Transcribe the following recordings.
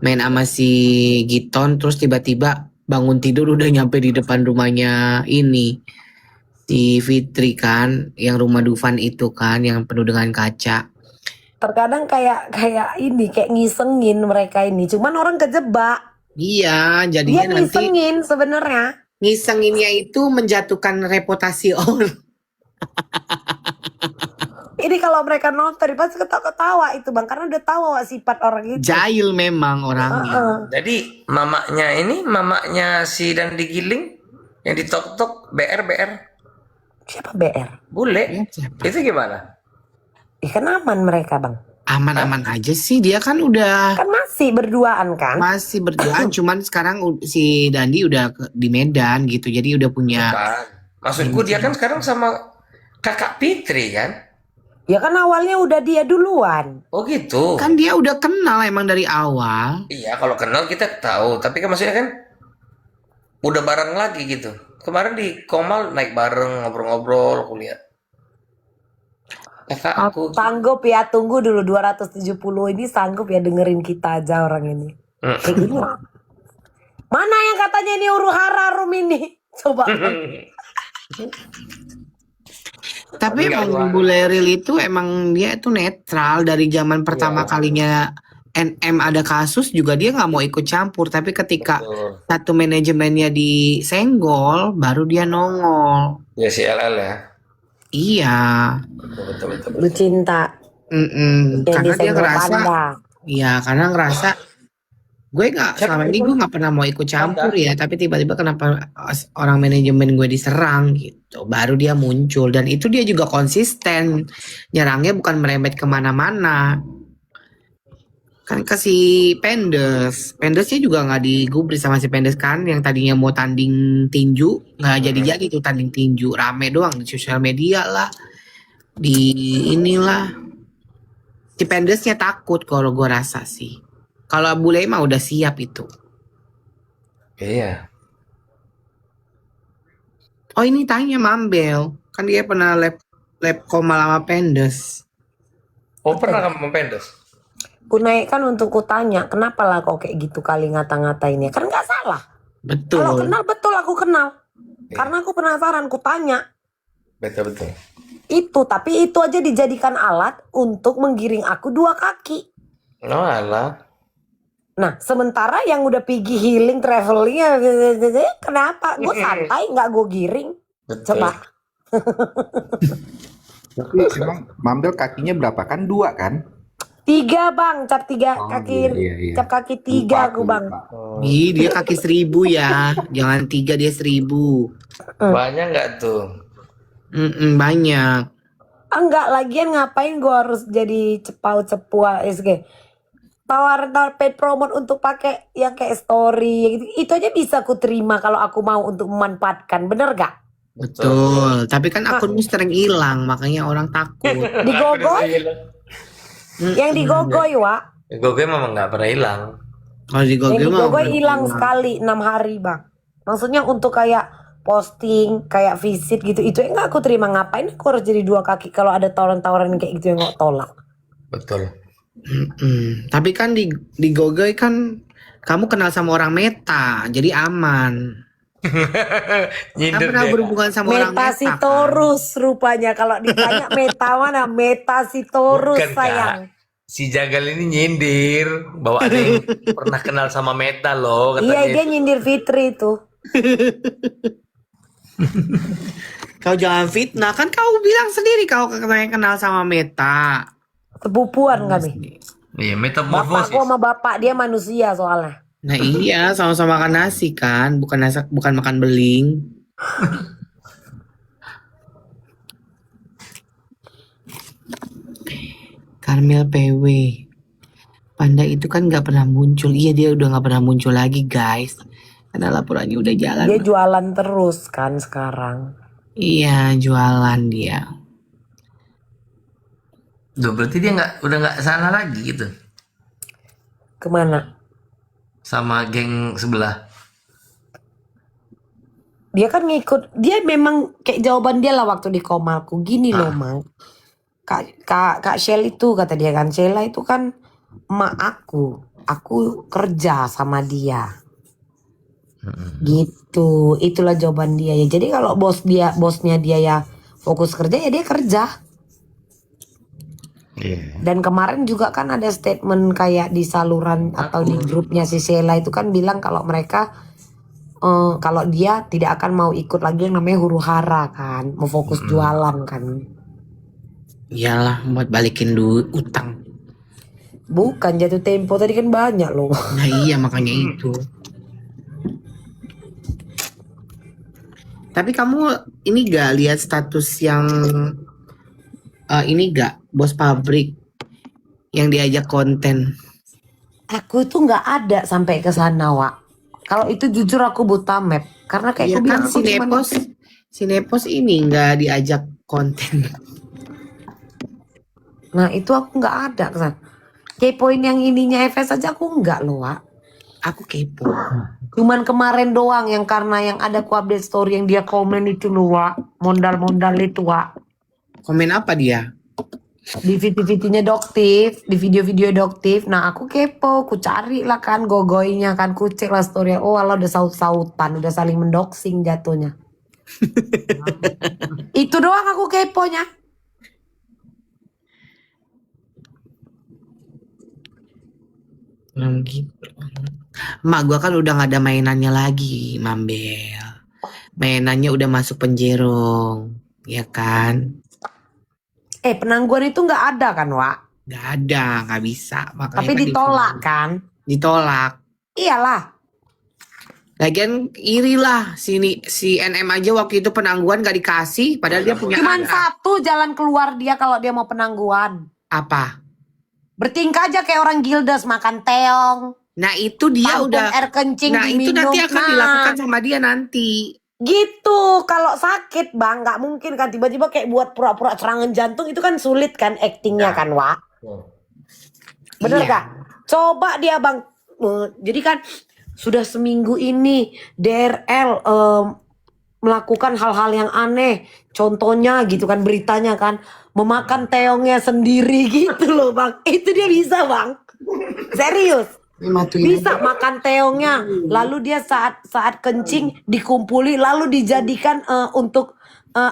main sama si Giton, terus tiba-tiba bangun tidur udah nyampe di depan rumahnya ini si Fitri kan, yang rumah Dufan itu kan, yang penuh dengan kaca. Terkadang kayak ini kayak ngisengin mereka ini. Cuman orang kejebak. Iya, Dia jadinya nanti ngisengin sebenarnya. ngisenginnya itu menjatuhkan reputasi orang. Ini kalau mereka nonton pasti ketawa-ketawa itu Bang, karena udah tahu sifat orang itu. Jahil memang orangnya. Jadi mamanya si dan digiling yang ditok-tok BR. Siapa BR? Bule. Siapa? Itu gimana? Kan aman mereka Bang. Aman-aman aja sih, dia kan udah Kan masih berduaan kan? masih berduaan, cuman sekarang si Dandi udah di Medan gitu, jadi udah punya. Bukan. Maksudku dia kan sekarang sama kakak Fitri kan? Ya kan awalnya udah dia duluan. Oh gitu. Kan dia udah kenal emang dari awal. Iya, kalau kenal kita tahu, tapi kan maksudnya kan udah bareng lagi gitu. Kemarin di Komal naik bareng ngobrol-ngobrol, aku lihat. Kakak aku. Sanggup ya, tunggu dulu 270 ini sanggup ya dengerin kita aja orang ini. Kayak gini. Mana yang katanya ini huru-hara room ini? Coba. Tapi Enggak, emang Bule Ril itu emang dia itu netral dari zaman pertama kalinya NM ada kasus juga dia nggak mau ikut campur. Tapi ketika Betul. satu manajemennya disenggol, baru dia nongol. Ya si LL ya. Iya, Betul. Lu cinta. Yang karena dia disenggol ngerasa, Panda. iya karena ngerasa gue nggak selama ini gue nggak pernah mau ikut campur ya, tapi tiba-tiba kenapa orang manajemen gue diserang gitu, baru dia muncul dan itu dia juga konsisten nyerangnya bukan merembet kemana-mana. Kan ke si Pendesnya juga nggak digubris sama si Pendes kan, yang tadinya mau tanding tinju nggak jadi tuh tanding tinju, rame doang di sosial media lah, di inilah. Si Pendesnya takut kalau gue rasa sih. Kalau Bule mah udah siap itu. Iya. Oh ini tanya Mambel, kan dia pernah lab Komal sama Pendes. Oh pernah kamu mempendes? Ku naikkan untuk ku tanya, kenapa lah kok kayak gitu kali ngata-ngatainnya? Kan nggak salah. Kalau Betul. kenal betul aku kenal. Karena aku penasaran, ku tanya. Betul. Itu, tapi itu aja dijadikan alat untuk menggiring aku 2 kaki. Oh alah. Nah, sementara yang udah pergi healing, traveling, kenapa? Gue santai, nggak gue giring. Betul. Coba. Tapi emang Mambel kakinya berapa kan? 2 kan? 3 Bang, cap 3 Oh, kaki, iya. cap kaki 3 aku Bang. Ih, dia kaki 1000 ya. Jangan 3, dia 1000. Banyak nggak tuh? Banyak. Enggak, lagian ngapain gue harus jadi cepu SG? Tawar paid promote untuk pakai yang kayak story gitu. Itu aja bisa aku terima kalau aku mau untuk memanfaatkan, bener gak? Betul. Tapi kan akunmu sering hilang, makanya orang takut. Digogoy, yang digogoy Wak. Gogoy memang nggak pernah hilang. Kalau di Yang Google mah digogoy hilang sekali 6 hari Bang. Maksudnya untuk kayak posting, kayak visit gitu, itu enggak aku terima. Ngapain aku harus jadi 2 kaki kalau ada tawaran-tawaran kayak gitu yang nggak tolak. Betul. Tapi kan di Google kan kamu kenal sama orang Meta, jadi aman. Kan Nyindir pernah dia. berhubungan sama orang Meta kan? Metasitorus rupanya kalau ditanya meta mana? Metasitorus Bukan, Kak. sayang. Si Jagal ini nyindir bahwa ada yang pernah kenal sama Meta loh Iya katanya. dia nyindir Fitri itu. Kau jangan fitnah, kan kau bilang sendiri kau kenal sama Meta. Sepupuan kami. Iya, Bapakku metamorfosis. sama bapak dia manusia soalnya. Nah iya, sama-sama makan nasi kan, bukan makan beling. Karmel PW. Panda itu kan nggak pernah muncul. Iya dia udah nggak pernah muncul lagi guys. Karena laporannya udah jalan. Dia jualan terus kan sekarang. Iya jualan dia. Duh, berarti dia udah nggak salah lagi gitu Kemana? sama geng sebelah. Dia kan ngikut. Dia memang kayak jawaban dia lah waktu di komalku. Gini loh Mang. Kak Shell itu kata dia kan. Sheila itu kan emak aku. aku kerja sama dia. Gitu, itulah jawaban dia ya. Jadi kalau bosnya dia ya fokus kerja ya dia kerja. Iya. Dan kemarin juga kan ada statement kayak di saluran atau di grupnya si Sheila itu kan bilang kalau mereka kalau dia tidak akan mau ikut lagi yang namanya huru hara kan, mau fokus jualan kan. Iyalah buat balikin duit utang. Bukan jatuh tempo tadi kan banyak loh. Nah iya makanya itu. Tapi kamu ini gak lihat status yang ini gak bos pabrik yang diajak konten? Aku tuh nggak ada sampai ke sana, Wak. Kalau itu jujur aku buta map karena kayak Iya aku bilang kan aku cuman Sinepos ini nggak diajak konten. nah itu aku nggak ada ke sana. Kepoin yang ininya FS aja aku nggak loh, Wak. Aku kepo. Cuman kemarin doang yang karena yang ada ku update story yang dia komen itu loh, Wak. Mondal-mondal itu, Wak. Komen apa dia? Di VT-VT-nya Doktif, di video-video Doktif. Nah aku kepo, ku cari lah kan gogoinya kan, ku cek lah story. Oh Allah udah saut-sautan, udah saling mendoxing jatuhnya. Itu doang aku keponya. Gitu. Mak gua kan udah gak ada mainannya lagi, Mambel. Mainannya udah masuk penjerong, ya kan? Penangguhan itu nggak ada kan, Wak? Gak ada, gak bisa. Makanya Tapi kan ditolak kan? ditolak. Iyalah. Lagian iri lah si NM aja waktu itu penangguhan gak dikasih, padahal dia punya Cuman anak. satu jalan keluar dia kalau dia mau penangguhan. Apa? Bertingkah aja kayak orang Gildas, makan teong. Nah itu dia Tampung udah. air kencing Nah itu diminum. nanti akan Nah, dilakukan sama dia nanti. gitu. Kalau sakit bang, nggak mungkin kan tiba-tiba kayak buat pura-pura serangan jantung itu kan sulit kan aktingnya kan, Wak. Bener Iya. gak? Coba dia bang. Jadi kan sudah seminggu ini DRL melakukan hal-hal yang aneh. Contohnya gitu kan beritanya kan. Memakan teongnya sendiri gitu loh bang. Itu dia bisa bang. Serius. Bisa makan teongnya. Lalu dia saat kencing dikumpuli. Lalu dijadikan untuk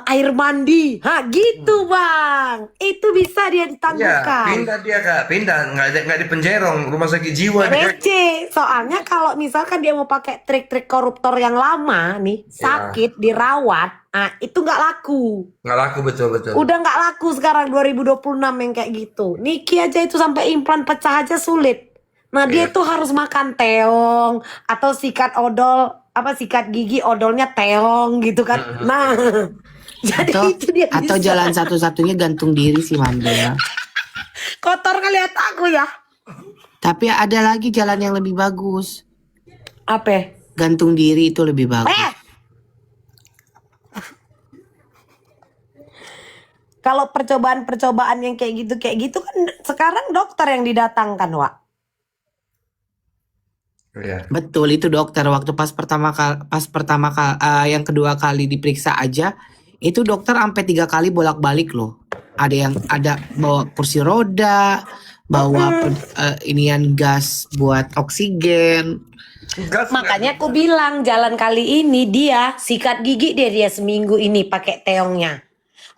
air mandi. Gitu bang. Itu bisa dia Iya, ditangguhkan. pindah dia kak, pindah, nggak di penjerong, rumah sakit jiwa dia. Receh. Soalnya kalau misalkan dia mau pakai trik-trik koruptor yang lama nih, sakit, dirawat, itu nggak laku. Nggak laku betul. Udah nggak laku sekarang 2026 yang kayak gitu. Niki aja itu sampai implan pecah aja sulit. Nah dia tuh harus makan teong atau sikat odol, sikat gigi odolnya teong gitu kan. Nah, jadi itu dia Atau bisa. jalan satu-satunya gantung diri sih Mambel. Kotor kali aku ya. Tapi ada lagi jalan yang lebih bagus. Apa? Gantung diri itu lebih bagus. Kalau percobaan-percobaan yang kayak gitu kan sekarang dokter yang didatangkan, Wak. Iya. Betul itu dokter waktu yang kedua kali diperiksa aja itu dokter sampai 3 kali bolak-balik loh. Ada bawa kursi roda, bawa inian gas buat oksigen. Makanya aku bilang jalan kali ini dia sikat gigi dia seminggu ini pakai teongnya.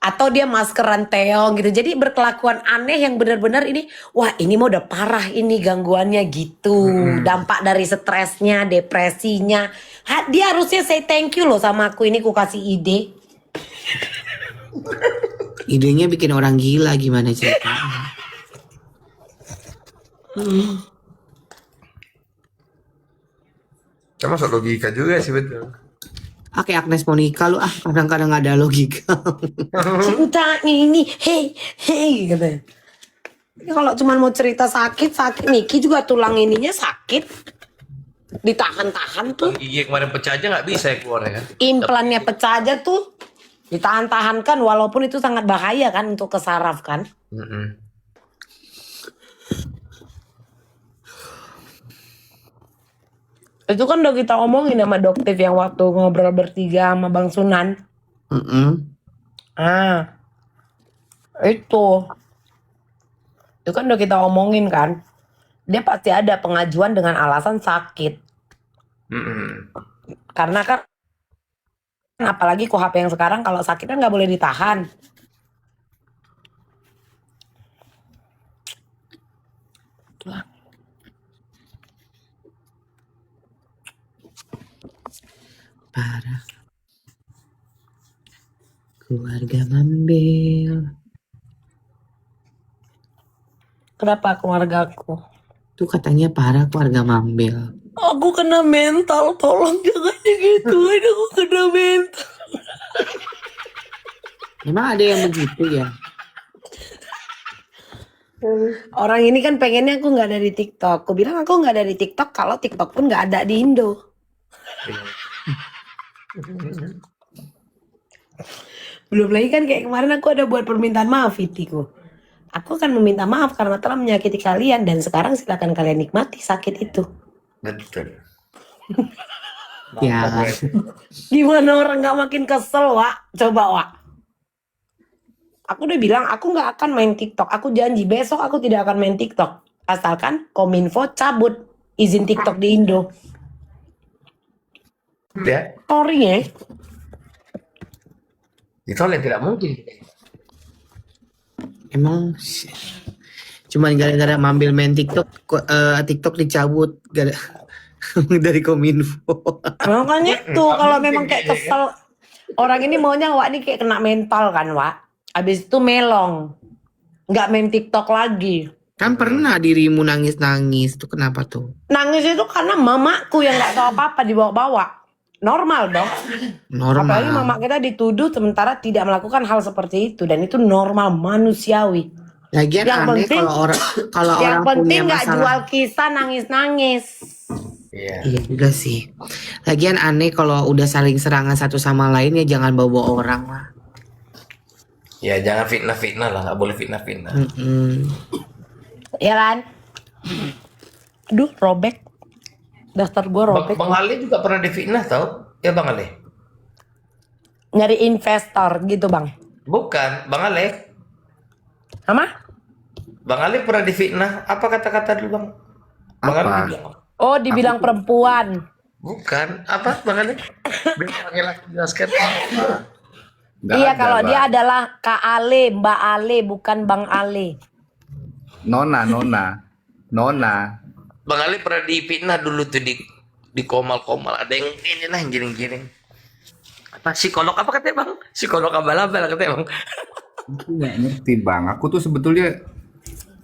Atau dia maskeran teong gitu. Jadi berkelakuan aneh yang benar-benar ini, wah ini mau udah parah ini gangguannya gitu. Dampak dari stresnya, depresinya. Dia harusnya say thank you loh sama aku ini, aku kasih ide. Idenya bikin orang gila gimana ceritanya. Masuk logika juga sih betul. Oke Agnes mau nikah lu kadang-kadang gak ada logika. Cinta ini, hey gitu. Ini kalau cuma mau cerita sakit Niki juga tulang ininya sakit. Ditahan-tahan tuh. Gigi kemarin pecah aja nggak bisa ya keluar ya. Implannya pecah aja tuh. Ditahan-tahan kan walaupun itu sangat bahaya kan untuk ke saraf kan. Itu kan udah kita omongin sama Doktif yang waktu ngobrol bertiga sama Bang Sunan. Itu kan udah kita omongin kan. dia pasti ada pengajuan dengan alasan sakit. Mm-mm. Karena kan apalagi KUHP yang sekarang kalau sakit kan nggak boleh ditahan. Itulah. Parah. Keluarga Mambel. Kenapa keluarga aku? Tuh katanya parah keluarga Mambel. Aku kena mental, tolong jangan digituin, aku kena mental. Emang ada yang begitu ya? Orang ini kan pengennya aku nggak ada di TikTok. Aku bilang aku nggak ada di TikTok kalau TikTok pun nggak ada di Indo. Belum lagi kan kayak kemarin aku ada buat permintaan maaf Vitiku. Aku akan meminta maaf karena telah menyakiti kalian dan sekarang silakan kalian nikmati sakit itu. Betul. Ya. Gimana orang nggak makin kesel, Wak? Coba, Wak. Aku udah bilang aku nggak akan main TikTok. Aku janji besok aku tidak akan main TikTok. Asalkan Kominfo cabut izin TikTok di Indo. Ya, Sorry ya. ditolak tidak mungkin. Emang cuman gara-gara Mambel main TikTok, TikTok dicabut dari Kominfo. Makanya tuh kalau memang kayak kesel. Orang ini maunya Wak ini kayak kena mental kan, Wak. Abis itu melong. Nggak main TikTok lagi. Kan pernah dirimu nangis-nangis, tuh kenapa tuh? Nangis itu karena mamaku yang nggak tahu apa-apa dibawa-bawa. Normal dong. Apalagi Normal. mama kita dituduh sementara tidak melakukan hal seperti itu. Dan itu normal, manusiawi. Lagian Yang aneh penting- kalau Yang orang penting punya nggak masalah. jual kisah nangis-nangis. Iya. Iya juga sih. Lagian aneh kalau udah saling serangan satu sama lain ya jangan bawa orang lah. Ya jangan fitnah-fitnah lah, nggak boleh fitnah-fitnah. Mm-mm. Ya kan? Aduh, robek. Daftar gue robek. Bang Ali juga pernah difitnah tau? Ya Bang Ali. Nyari investor gitu, Bang. Bukan, Bang Ali. Apa? Bang Ali pernah difitnah. Apa kata-kata dulu Bang? Bang Ali Apa? bilang. Oh, dibilang perempuan. Bukan, apa Bang Ali? Bilang jelaskan. Nggak Iya, ada, kalau Mbak. dia adalah Kak Ale, Mbak Ale, bukan Bang Ale. Nona. Bang Ali pernah difitnah dulu tuh di komal-komal. Ada yang inilah yang giring-giring. Apa psikolog apa katanya Bang? Psikolog abal-abal katanya Bang. Aku nggak ngerti Bang. Aku tuh sebetulnya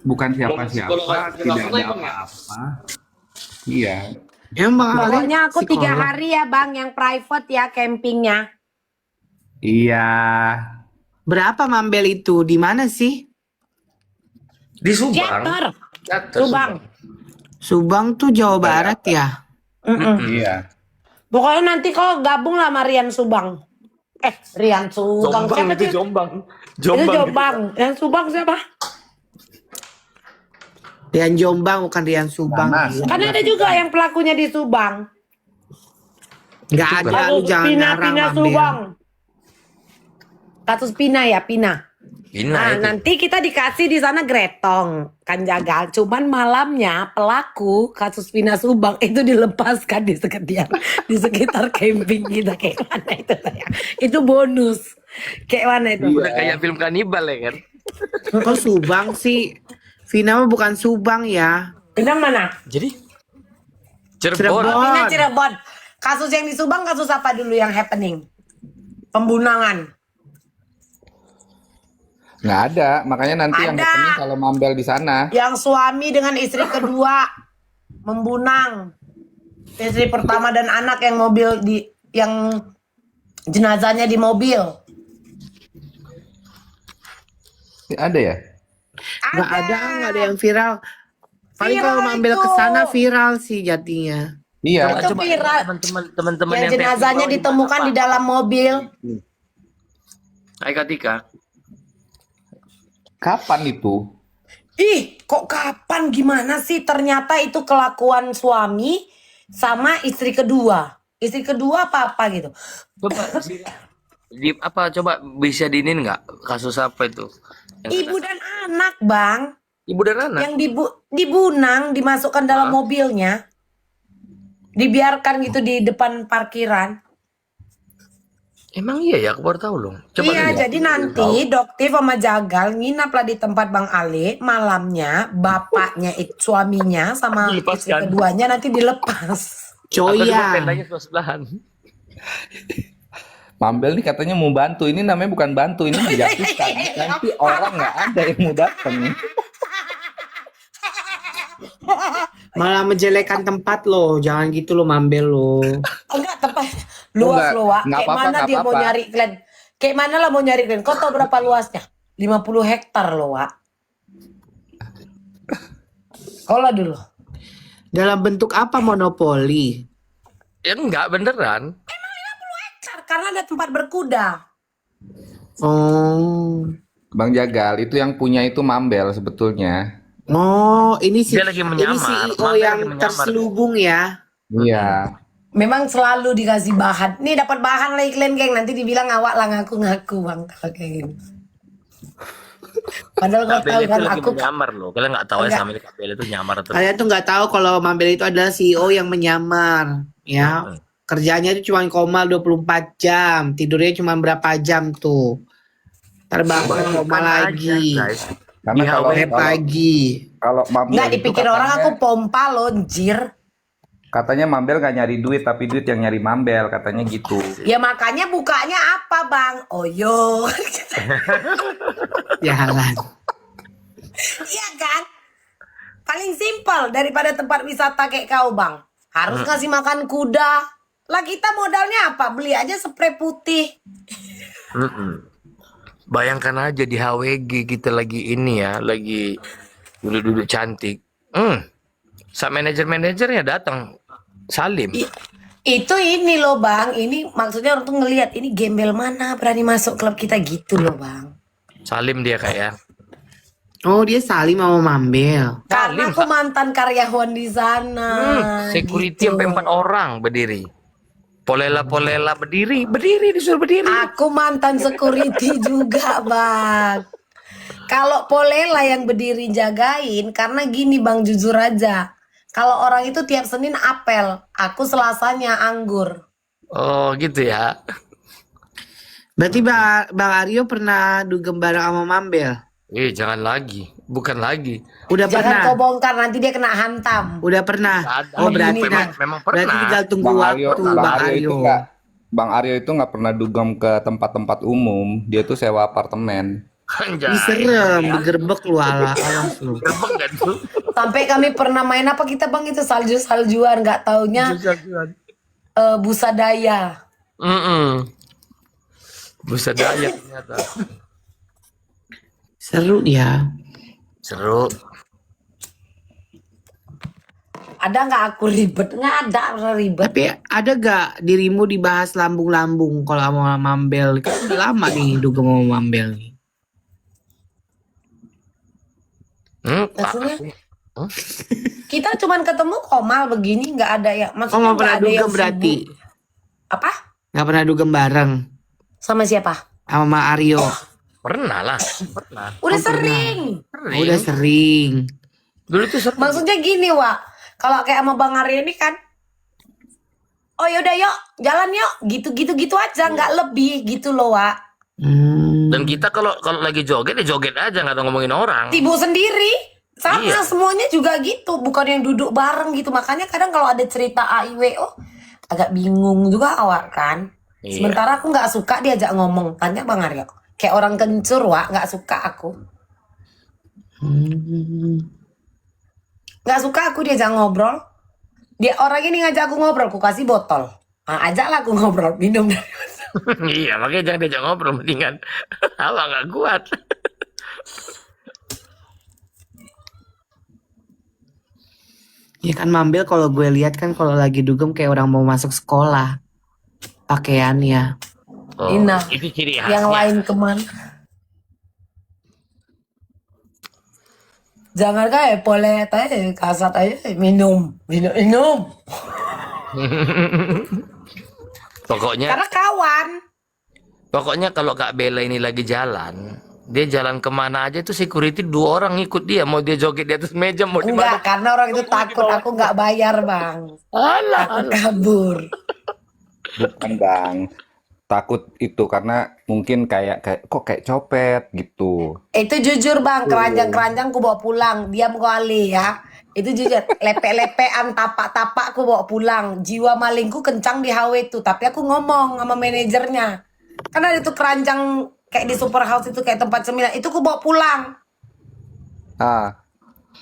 bukan Psikolog siapa-siapa, tidak apa ada ya, Bang, ya? apa-apa. Iya. Emang Ali Pokoknya aku 3 psikolog. hari ya, Bang, yang private ya campingnya. Iya. Berapa Mambel itu? Di mana sih? Di Subang. Jeter. Jatuh, Subang. Subang tuh Jawa Barat ya? Iya. Pokoknya nanti kau gabung lah sama Rian Subang. Rian Subang. Jombang Siapa itu sih? Jombang. Itu Jombang. Yang Subang siapa? Rian Jombang bukan Rian Subang. Panas. Gila. Kan ada juga yang pelakunya di Subang. Nggak ada, lu jangan ngarang Pina Mambel. Subang. Kasus Pina ya, Pina. Bina Nah, itu. nanti kita dikasih di sana gretong kan jagal. Cuman malamnya pelaku kasus Pina Subang itu dilepaskan di sekitar camping kita. Kayak mana itu sayang? Itu bonus. Kayak mana itu? Udah kayak film kanibal ya kan? Kok Subang sih? Vina mah bukan Subang ya. Bintang mana? Jadi Cirebon. Cirebon. Pina Cirebon. Kasus yang di Subang kasus apa dulu yang happening? Pembunangan. Nggak ada. Makanya nanti yang Ada. happening kalau Mambel di sana. Yang suami dengan istri kedua membunang. Istri pertama dan anak yang yang jenazahnya di mobil. Ada ya? Nggak ada yang viral. Paling Viral kalau Mambel itu. ke sana viral sih jadinya. Iya. Itu viral. teman-teman Yang jenazahnya ditemukan di dalam mobil. Hai Katika. Kapan itu? Ih, kok kapan gimana sih? Ternyata itu kelakuan suami sama istri kedua. Istri kedua apa gitu. Coba coba bisa diinin nggak kasus apa itu? Yang Ibu dan anak, Bang. Ibu dan anak. Yang dibunang, dimasukkan dalam mobilnya. Dibiarkan gitu di depan parkiran. Emang iya ya, aku baru tahu loh. Coba Iya, lihat. jadi nanti Doktif sama Jagal nginaplah di tempat Bang Ale. Malamnya bapaknya, suaminya sama istri Dilepaskan. keduanya nanti dilepas. Atau di Coya. tendanya sebelahan. Mambel nih katanya mau bantu. Ini namanya bukan bantu, ini menjatuhkan. Nanti orang nggak ada yang mau datang. Malah menjelekan tempat lo. Jangan gitu lo Mambel lo. Enggak, tempat luas Enggak, loh, Wak. enggak Kayak apa-apa, mana enggak dia mau apa-apa. nyari kalian? Kayak mana lah mau nyari kalian? Kau tahu berapa luasnya? 50 hektar loh, Wak. Sekolah dulu. Dalam bentuk apa monopoli? Ya enggak, beneran. Karena ada tempat berkuda. Oh. Bang Jagal, itu yang punya itu Mambel sebetulnya. Oh, ini Dia lagi menyamar. CEO Mambel yang lagi menyamar. terselubung ya. Iya. Memang selalu dikasih bahan. Nih dapat bahan lagi kalian, geng. Nanti dibilang awak lah ngaku-ngaku, Bang. Kalau kayak gini. Padahal kau Kak tahu Bel itu kan lagi aku menyamar loh. Kalian nggak tahu ya Enggak. sama ini Kak Bel itu nyamar terus. Kalian tuh nggak tahu kalau Mambel itu adalah CEO yang menyamar, ya. Kerjanya itu cuma komal 24 jam, tidurnya cuma berapa jam tuh. Terbang koma lagi. Guys. Karena Di kalau Kayak pagi. kalau Mambel nggak itu dipikir orang katanya- aku pompa loh, anjir. katanya Mambel nggak nyari duit, tapi duit yang nyari Mambel, katanya gitu. Ya makanya bukanya apa, Bang? Oyo. Jalan. Iya kan? Paling simpel daripada tempat wisata kayak kau, Bang. Harus ngasih makan kuda. Lah kita modalnya apa? Beli aja spray putih. Bayangkan aja di HWG kita lagi ini ya, lagi duduk-duduk cantik. Saat manajer-manajernya datang, Salim. Itu ini loh, Bang. Ini maksudnya orang tuh ngelihat ini gembel mana berani masuk klub kita gitu loh, Bang. Salim dia kayak. Oh, dia saling sama Mambel. Karena Salim, aku mantan karyawan di sana. Security gitu. sampai 4 orang berdiri. Polela berdiri disuruh berdiri. Aku mantan security juga, Bang. Kalau Polela yang berdiri jagain, karena gini Bang, jujur aja. Kalau orang itu tiap Senin apel, aku Selasanya anggur. Oh gitu ya. Berarti Bang Aryo pernah dugem bareng sama Mambel? Jangan lagi, bukan lagi. Udah Jangan pernah? kau bongkar, nanti dia kena hantam. Udah pernah? Nggak ada. Oh, berarti Memang pernah. berarti tinggal tunggu Bang waktu Aryo, Bang Aryo. Bang Aryo itu nggak pernah dugem ke tempat-tempat umum. Dia tuh sewa apartemen. Anjay. Ih, serem, digerebek lu alas lu. Gerbek kan tuh. Sampai kami pernah main apa kita Bang itu salju-saljuan, nggak taunya busa daya. Buset daya ternyata. Seru ya. Seru. Ada nggak aku ribet? Nggak ada orang ribet. Tapi ada gak dirimu dibahas lambung-lambung kalau sama Mambel? Kan udah lama nih dugem sama Mambel nih. Maksudnya? Kita cuman ketemu komal begini, nggak ada ya. Oh, Maksudnya gak pernah nggak ada yang dugem berarti? sibuk. Apa? Gak pernah dugem bareng Sama siapa? sama Aryo? Pernah lah, pernah. Udah Oh, sering. Oh, udah sering. Dulu tuh sering. Maksudnya gini, Wak. Kalau kayak sama Bang Arya ini kan, oh yaudah yuk, jalan yuk, gitu aja, nggak lebih gitu loh, Wak. Dan kita kalau lagi joget ya joget aja, nggak ada ngomongin orang. Tibu sendiri, sama Iya. semuanya juga gitu, bukan yang duduk bareng gitu. Makanya kadang kalau ada cerita AIWO, agak bingung juga awak kan. Iya. Sementara aku nggak suka diajak ngomong, tanya Bang Arya. Kayak orang kencur, Wak, nggak suka aku. Nggak suka aku diajak ngobrol. Dia orang ini ngajak aku ngobrol, aku kasih botol. Nah, ajaklah aku ngobrol, minum dari Iya, makanya jangan diajak ngobrol, mendingan awak nggak kuat. Ya kan Mambel kalau gue lihat kan kalau lagi dugem kayak orang mau masuk sekolah. Pakaiannya. Oh, Ina. itu ciri yang khasnya. lain kemana. Jangan kayak polet aja, kasat aja, minum. Pokoknya Karena kawan. kalau Kak Bella ini lagi jalan, Dia jalan kemana aja itu security 2 orang ngikut dia. Mau dia joget di atas meja, mau di mana. Enggak, karena orang itu takut aku nggak bayar, Bang. Alah, Aku kabur. Bukan Bang. Takut itu karena mungkin kayak kok kayak copet gitu. Itu jujur, Bang, keranjang-keranjang ku bawa pulang. Diam kali ya. Itu jujur, lepe-lepean, tapak-tapak ku bawa pulang. Jiwa malingku kencang di HW itu, tapi aku ngomong sama manajernya. Kan ada tuh keranjang kayak di super house itu kayak tempat cemilan, itu ku bawa pulang. Ah.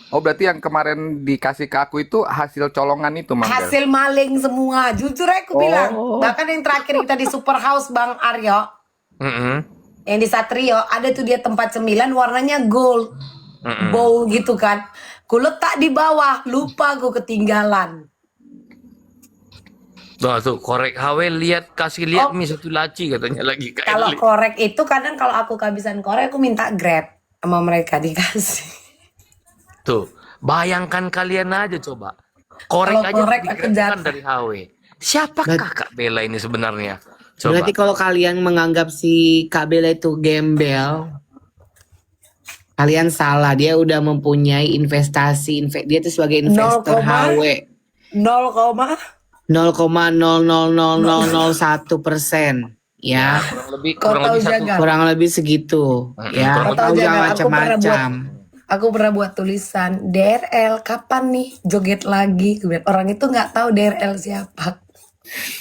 Oh berarti yang kemarin dikasih ke aku itu hasil colongan itu Mambel. Hasil maling semua, jujur aku bilang. Bahkan yang terakhir kita di super house, Bang Aryo, yang di Satrio, ada tuh dia tempat cemilan warnanya gold, bow gitu kan. Ku letak di bawah, lupa gue ketinggalan. Nah, tuh korek HW kasih lihat nih satu laci katanya lagi kayak Kalau korek itu kadang kalau aku kehabisan korek, aku minta Grab sama mereka dikasih. Tuh, bayangkan kalian aja coba. Korek Kalau aja korek aku dikirimkan jatuh. dari HW. Siapakah Kak Bella ini sebenarnya? Coba. Berarti kalau kalian menganggap si Kak Bella itu gembel, kalian salah. Dia udah mempunyai investasi. Dia itu sebagai investor 0, HW. 0,00001%. Ya, Kau tahu jaga. kurang lebih segitu. Ya, Kau tahu tahu jangan jaga, macam-macam. Aku pernah buat tulisan DRL kapan nih joget lagi. Kemudian orang itu nggak tahu DRL siapa.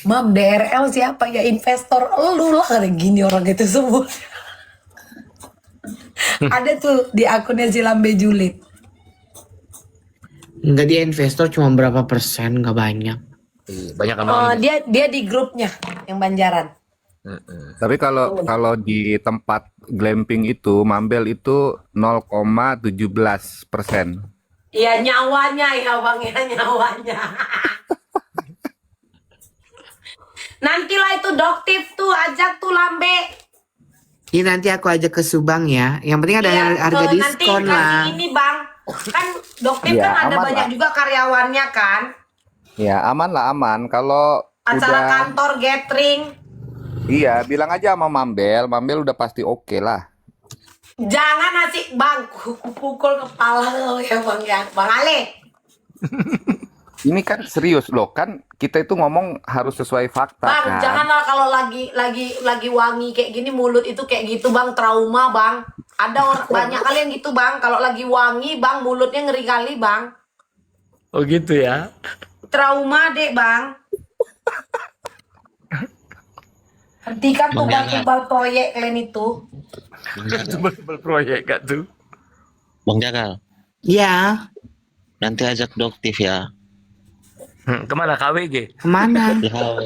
Mam, DRL siapa ya? Investor elu lah, kayak gini orang itu semua. Ada tuh di akunnya si Lambe Julid. Enggak, dia investor cuma berapa persen, nggak banyak. Banyak kan Dia di grupnya yang Banjaran. Tapi kalau di tempat glamping itu Mambel itu 0,17%. Iya nyawanya ya Bang ya, nyawanya. Nantilah itu Doktif tuh ajak tuh Lambe. Ini nanti aku ajak ke Subang ya. Yang penting ada harga diskon nanti lah. kasih ini Bang. Kan Doktif Iya, kan ada aman banyak lah. juga karyawannya kan. Ya aman lah aman. Kalau Acara udah kantor gathering. iya bilang aja sama Mambel udah pasti oke lah. Jangan nasi Bang, ku pukul kepala lo ya Bang ya. Bang Ale. Ini kan serius loh kan kita itu ngomong harus sesuai fakta Bang, kan. janganlah kalau lagi wangi kayak gini mulut itu kayak gitu Bang, trauma Bang. Ada orang banyak kali yang gitu Bang, kalau lagi wangi Bang mulutnya ngeri kali Bang. Oh gitu ya. Trauma dek Bang. Hentikan tubal-tubal proyek kalian itu. Tebel proyek Kak tuh. Bang Jakal, Ya, nanti ajak Doktif ya. Kemana KWG? kemana? Di HW.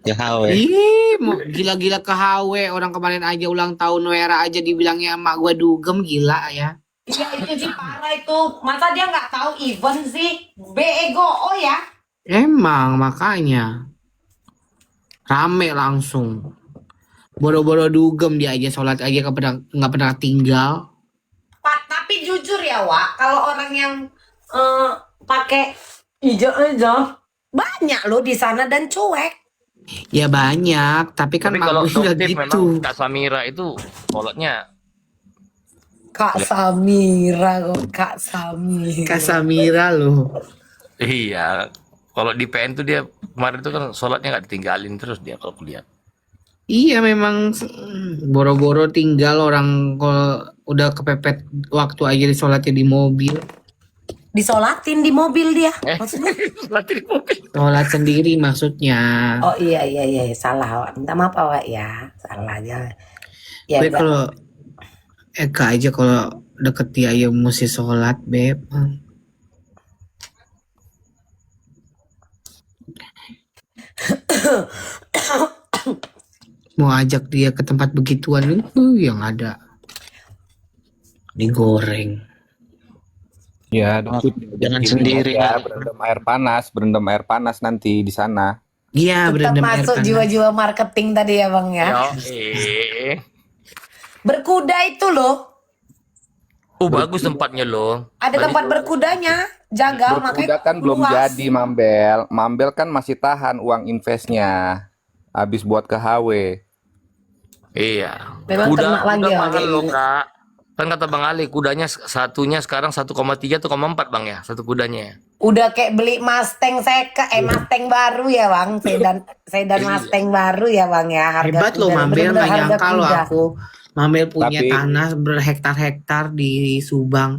Di HW. Ih, mau gila-gila ke HW. Orang kemarin aja ulang tahun Wera aja dibilangnya emak gua dugem, gila ya. Iya itu sih parah itu. Masa dia nggak tahu event sih? Bego oh ya. Emang makanya rame langsung. Boro-boro dugem dia aja sholat aja nggak pernah tinggal. Tapi jujur ya Wak, kalau orang yang pakai hijau banyak loh di sana dan cuek. Ya banyak, tapi kan Tapi kalau mak gua udah Doktif gitu. memang Kak Samira itu sholatnya Kak Samira kok, Kak Samira. Kak Samira loh. iya. Kalau di PN tuh dia kemarin tuh kan sholatnya nggak ditinggalin terus dia kalau kuliah. Iya memang boro-boro tinggal orang kalau udah kepepet waktu aja disolatnya di mobil. Disolatin di mobil dia. Maksudnya? Sholat di mobil. Sholat sendiri maksudnya. Oh iya salah Wak. Minta maaf Wak ya. Salah aja. Ya Gue udah. kalau Eka aja kalau deket dia ya mesti sholat beb. Mau ajak dia ke tempat begituan yang ada digoreng. Ya, Jangan sendiri. ya, berendam air panas nanti di sana. Iya Tetap berendam air masuk panas. jiwa-jiwa marketing tadi ya Bang ya. Berkuda itu loh. Bagus tempatnya loh. Ada tempat berkudanya. Jaga Berkuda makanya kan belum luas. jadi Mambel. Mambel kan masih tahan uang investnya. Habis buat ke HW. Iya. Memang ternak lagi ya, mahal kayak loh, gini. Kak. Kan kata Bang Ali, kudanya satunya sekarang 1,3 atau 1,4 Bang ya, satu kudanya ya. Udah kayak beli Mustang Mustang baru ya bang, sedan Iya. Mustang baru ya bang ya. Harga Hebat loh kuda, Mambel, bener-bener nggak harga nyangka loh kuda. aku. Mambel punya Tapi- tanah berhektar-hektar di Subang.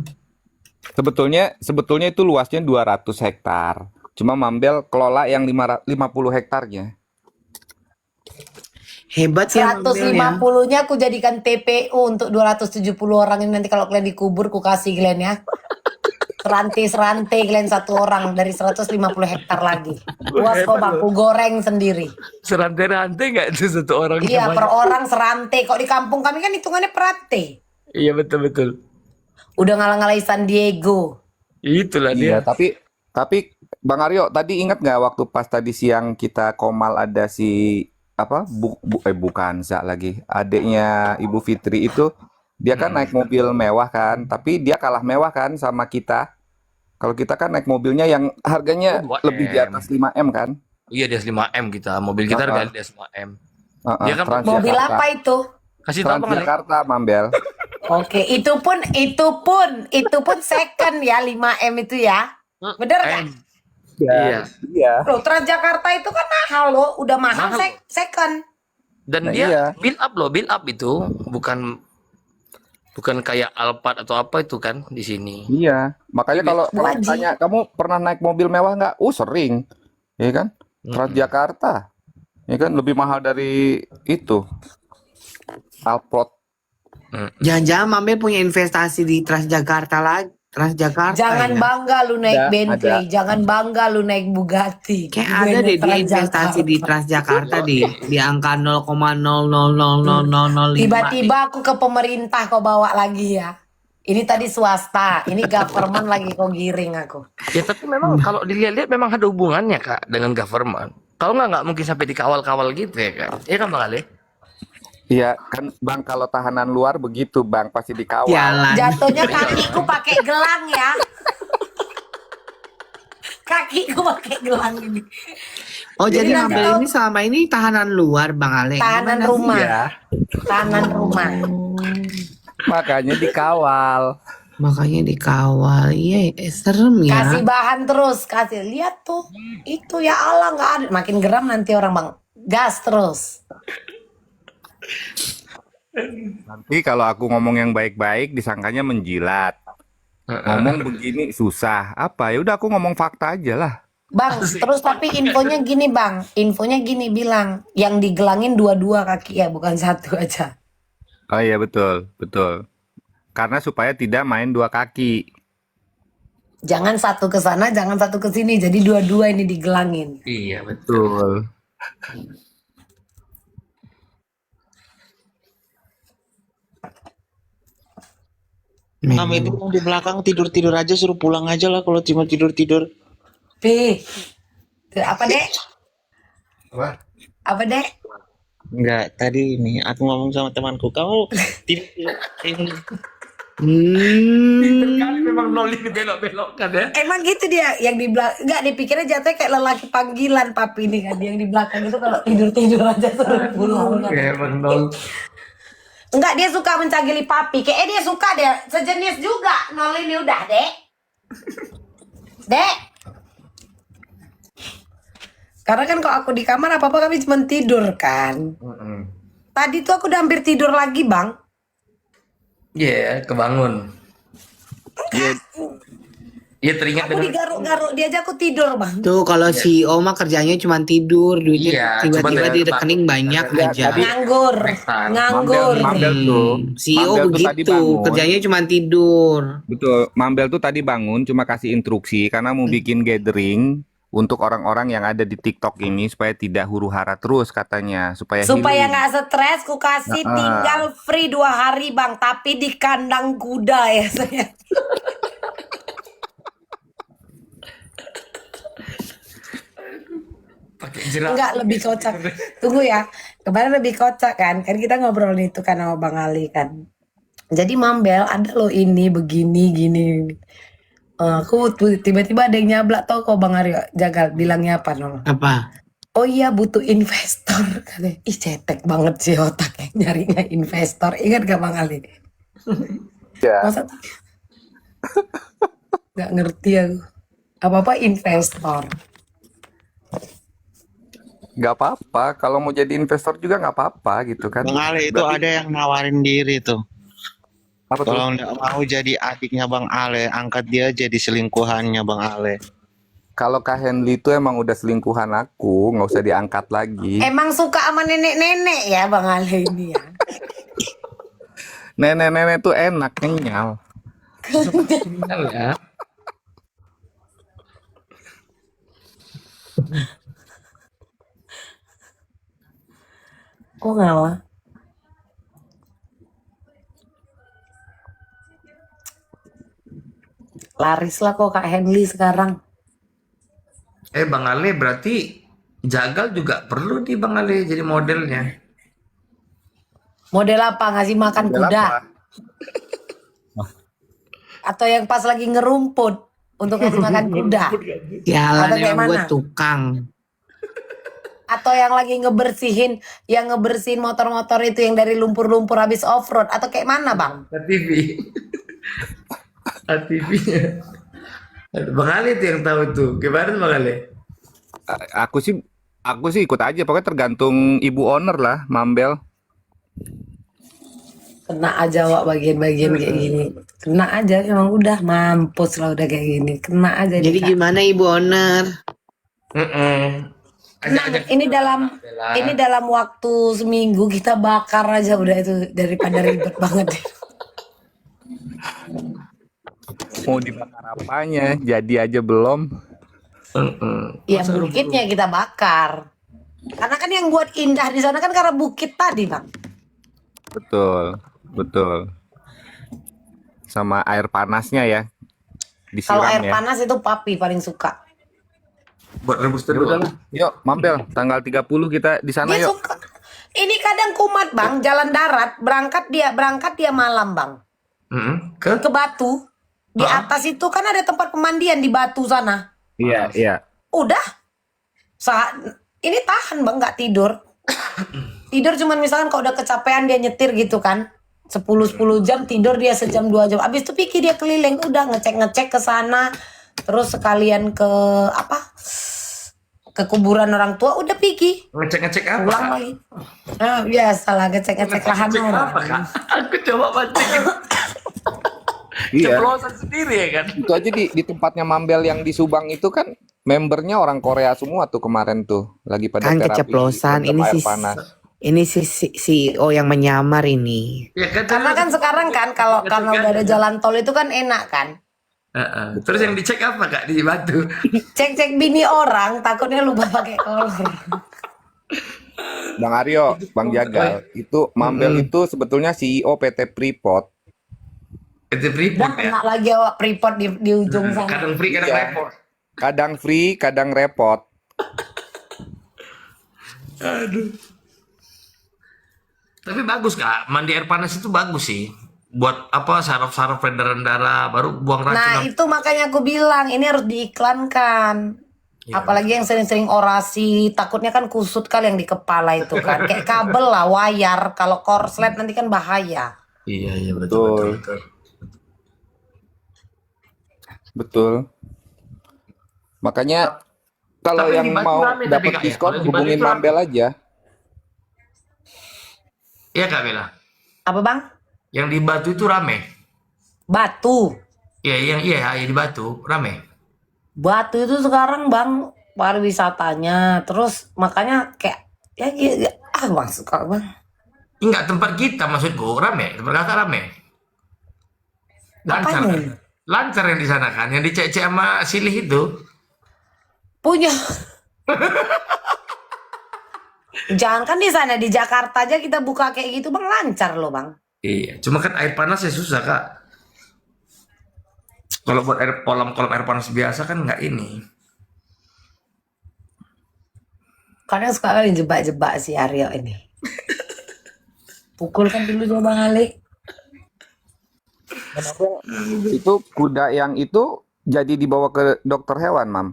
Sebetulnya itu luasnya 200 hektar. Cuma Mambel kelola yang 50 hektarnya. Hebat ya Mambel ya. 150-nya aku jadikan TPU untuk 270 orang ini, nanti kalau kalian dikubur ku kasih kalian ya. Serantai kalian satu orang dari 150 hektar lagi. Puas kok bang, ku goreng sendiri. Serantai-rantai nggak itu satu orang? Iya per orang serantai. Kok di kampung kami kan hitungannya per rantai. Iya betul. Udah ngalah-ngalahin San Diego. Itulah Iya, dia. tapi Bang Aryo tadi ingat nggak waktu pas tadi siang kita komal ada si apa bukan Za lagi adiknya Ibu Fitri itu dia kan naik mobil mewah kan, tapi dia kalah mewah kan sama kita. Kalau kita kan naik mobilnya yang harganya Oh, 2M. lebih di atas 5M kan. Iya dia 5M kita, mobil kita harga dia 5M. Dia kan Transjakarta. Mobil apa itu? Kasih tahu Bang Ali. Transjakarta, Mambel. Oke, itu pun second ya 5M itu ya. Bener kan? Iya. Iya. Loh, Transjakarta itu kan mahal loh, udah mahal, Mahal. second. Dan Nah, dia iya. build up itu bukan kayak Alphard atau apa itu kan di sini. Iya. Makanya kalau Wajib. tanya kamu pernah naik mobil mewah nggak? Sering. Iya kan? Transjakarta. Ya kan lebih mahal dari itu. Alphard. Jangan-jangan Mambel punya investasi di Transjakarta lagi. Transjakarta Jangan ya. bangga lu naik Ada, Bentley, jangan bangga lu naik Bugatti. Kayak Gue ada naik deh dia investasi di Transjakarta di angka 0,0000005. Tiba-tiba aku ke pemerintah kau bawa lagi ya. Ini tadi swasta, ini government lagi kau giring aku. Ya tapi memang kalau dilihat-lihat memang ada hubungannya Kak dengan government. Kalau nggak mungkin sampai dikawal-kawal gitu ya Kak. Iya kan Bang Ali? Iya kan Bang, kalau tahanan luar begitu Bang, pasti dikawal. Jalan. Jatuhnya kakiku pakai gelang ya. Kakiku pakai gelang ini. Oh jadi Jadi nanti Mambel tahu- ini selama ini tahanan luar Bang Ale. Tahanan Gimana sih? rumah. Iya. Tahanan rumah. Makanya dikawal. Makanya dikawal. Iya, serem ya. Kasih bahan terus, kasih lihat tuh. Itu ya Allah nggak ada. Makin geram nanti orang bang. Gas terus. Nanti kalau aku ngomong yang baik-baik disangkanya menjilat. Ngomong begini susah. Apa? Ya udah aku ngomong fakta aja lah. Bang, terus tapi infonya gini bang. Infonya gini bilang. Yang digelangin dua-dua kaki ya, bukan satu aja. Oh iya betul. Karena supaya tidak main dua kaki. Jangan satu ke sana, jangan satu ke sini. Jadi dua-dua ini digelangin. Iya betul. Kami itu yang di belakang tidur-tidur aja, suruh pulang aja lah kalau cuma tidur-tidur. Pi. Apa dek? Apa dek? Enggak, tadi ini aku ngomong sama temanku, kamu tidur ini. Kali memang nol ini belok-belokkan ya. Emang gitu dia yang di belakang. Enggak, dipikirnya jatuhnya kayak lelaki panggilan papi ini kan. Yang di belakang itu kalau tidur-tidur aja suruh pulang. Memang nol. Enggak, dia suka mencagili papi. Kayak dia suka dia sejenis juga. Nol ini udah, Dek. Dek. Karena kan kalau aku di kamar apa-apa kami cuma tidur kan. Tadi tuh aku udah hampir tidur lagi, Bang. Iya, kebangun. Iya teringat Aku dengan digaruk-garuk dia aja aku tidur, Bang. Tuh kalau CEO mah kerjanya cuma tidur, duitnya Iya, tiba-tiba cuma di dari rekening banyak Enggak, aja. tadi- Nganggur. Rekan. Nganggur. Mambel tuh. CEO Mambel tuh tadi begitu, bangun. kerjanya cuma tidur. Betul. Mambel tuh tadi bangun cuma kasih instruksi karena mau bikin gathering untuk orang-orang yang ada di TikTok ini supaya tidak huru-hara terus katanya, supaya Supaya healing. nggak stres, ku kasih tinggal free 2 hari, Bang. Tapi di kandang kuda ya saya. pakai jerat. Enggak, lebih kocak. Tunggu ya. Kemarin lebih kocak kan. Kan kita ngobrol itu kan sama Bang Ali kan. Jadi Mambel ada loh ini begini gini. Aku tiba-tiba ada yang nyablak tau kok Bang Aryo. Jagal bilangnya apa Nol? Apa? Oh iya butuh investor. Katanya. Ih cetek banget sih otaknya nyarinya investor. Ingat gak Bang Ali? Ya, Masa gak ngerti aku. Apa-apa investor. nggak apa-apa. Kalau mau jadi investor juga nggak apa-apa gitu kan. Bang Ale itu Berarti ada yang nawarin diri tuh. apa tuh? Kalau nggak mau jadi adiknya Bang Ale, angkat dia jadi selingkuhannya Bang Ale. Kalau Kak Henry itu emang udah selingkuhan aku, nggak usah diangkat lagi. Emang suka sama nenek-nenek ya Bang Ali ini ya. Nenek-nenek tuh enak, kenyal. Kenal ya. Kok ngalah? Laris lah kok Kak Henry sekarang. Bang Ale berarti Jagal juga perlu nih Bang Ale jadi modelnya. Model apa? Ngasih makan Model kuda? apa? Atau yang pas lagi ngerumput untuk ngasih makan kuda? Jalan Atau kayak emang gue mana? tukang. Atau yang lagi ngebersihin motor-motor itu yang dari lumpur-lumpur habis off-road? Atau kayak mana Bang? ATV. ATV-nya. Bang Ale tuh yang tahu tuh. Gimana Bang Ale? Aku sih ikut aja. Pokoknya tergantung ibu owner lah, Mambel. Kena aja Wak bagian-bagian kayak gini. Kena aja emang udah mampus lah udah kayak gini. Kena aja Jadi Dika. gimana Ibu Owner? Nah, ini dalam waktu seminggu kita bakar aja udah itu daripada ribet banget. Mau dibakar apanya? Jadi aja belum. Ya bukitnya kita bakar. Karena kan yang buat indah di sana kan karena bukit tadi Bang. Betul, betul. Sama air panasnya ya. Kalau Disiram air ya. panas itu papi paling suka. Buat rebus Ya telur. udahlah. Yuk, Mambel, tanggal 30 kita di sana Dia yuk. suka. Ini kadang kumat Bang, jalan darat, berangkat dia malam Bang. Ke? Ke Batu. Di atas itu kan ada tempat pemandian di Batu sana. Iya, iya. Udah. Ini tahan Bang, nggak tidur. Tidur cuman misalkan kalau udah kecapean dia nyetir gitu kan. 10 jam tidur dia sejam 2 jam. Habis itu pikir dia keliling udah ngecek ke sana. Terus sekalian ke ke kuburan orang tua udah pergi. Ngecek-ngecek apa? Pulang Kak? lagi. Nah, biasalah ngecek lahan Ngecek orang. apa Kak? Aku coba pancing. Iya. Ceplosan sendiri ya kan? Itu aja di tempatnya Mambel yang di Subang itu kan membernya orang Korea semua tuh kemarin tuh lagi pada Kan terapi keceplosan. rendam Ini air si panas. ini si CEO yang menyamar ini. Ya kan? Karena kan sekarang kan kalau karena udah ada jalan tol itu kan enak kan. Terus yang dicek apa Kak di Batu? Cek-cek bini orang takutnya lupa pakai kolor. Bang Aryo, Bang Jagal, itu Mambel itu sebetulnya CEO PT Freeport. Itu Dan Freeport ya? kena lagi awak Freeport di ujung sana. Kadang free, kadang Iya. repot. Kadang free, kadang repot. Tapi bagus Kak, mandi air panas itu bagus sih. Buat apa saraf-saraf peredaran darah, baru buang racun. Nah itu makanya aku bilang ini harus diiklankan. Iya. Apalagi yang sering-sering orasi, takutnya kan kusut kali yang di kepala itu kan. Kayak kabel lah, wayar. Kalau korslet nanti kan bahaya. Iya Betul. Betul. Makanya kalau Tapi yang di Batu mau rame tapi, dapat Kak, ya? diskon Kalau di Batu hubungin itu rame. Mambel aja. Iya Kak Bella. Apa bang? Yang di Batu itu rame. Batu. Iya, yang di Batu rame. Batu itu sekarang bang pariwisatanya. Terus makanya kayak bang suka bang. Enggak, tempat kita maksudku rame, tempat kakak rame. Lancar Apanya? kan? Lancar yang di sana kan, yang dicek-cek sama silih itu. Punya. Jangan kan di sana di Jakarta aja kita buka kayak gitu bang lancar loh bang. Iya, cuma kan air panas ya susah Kak. Kalau buat kolam air panas biasa kan nggak ini. Kadang suka kali jebak-jebak si Aryo ini. Pukul kan dulu sama Bang Ali. Itu kuda yang itu jadi dibawa ke dokter hewan, Mam.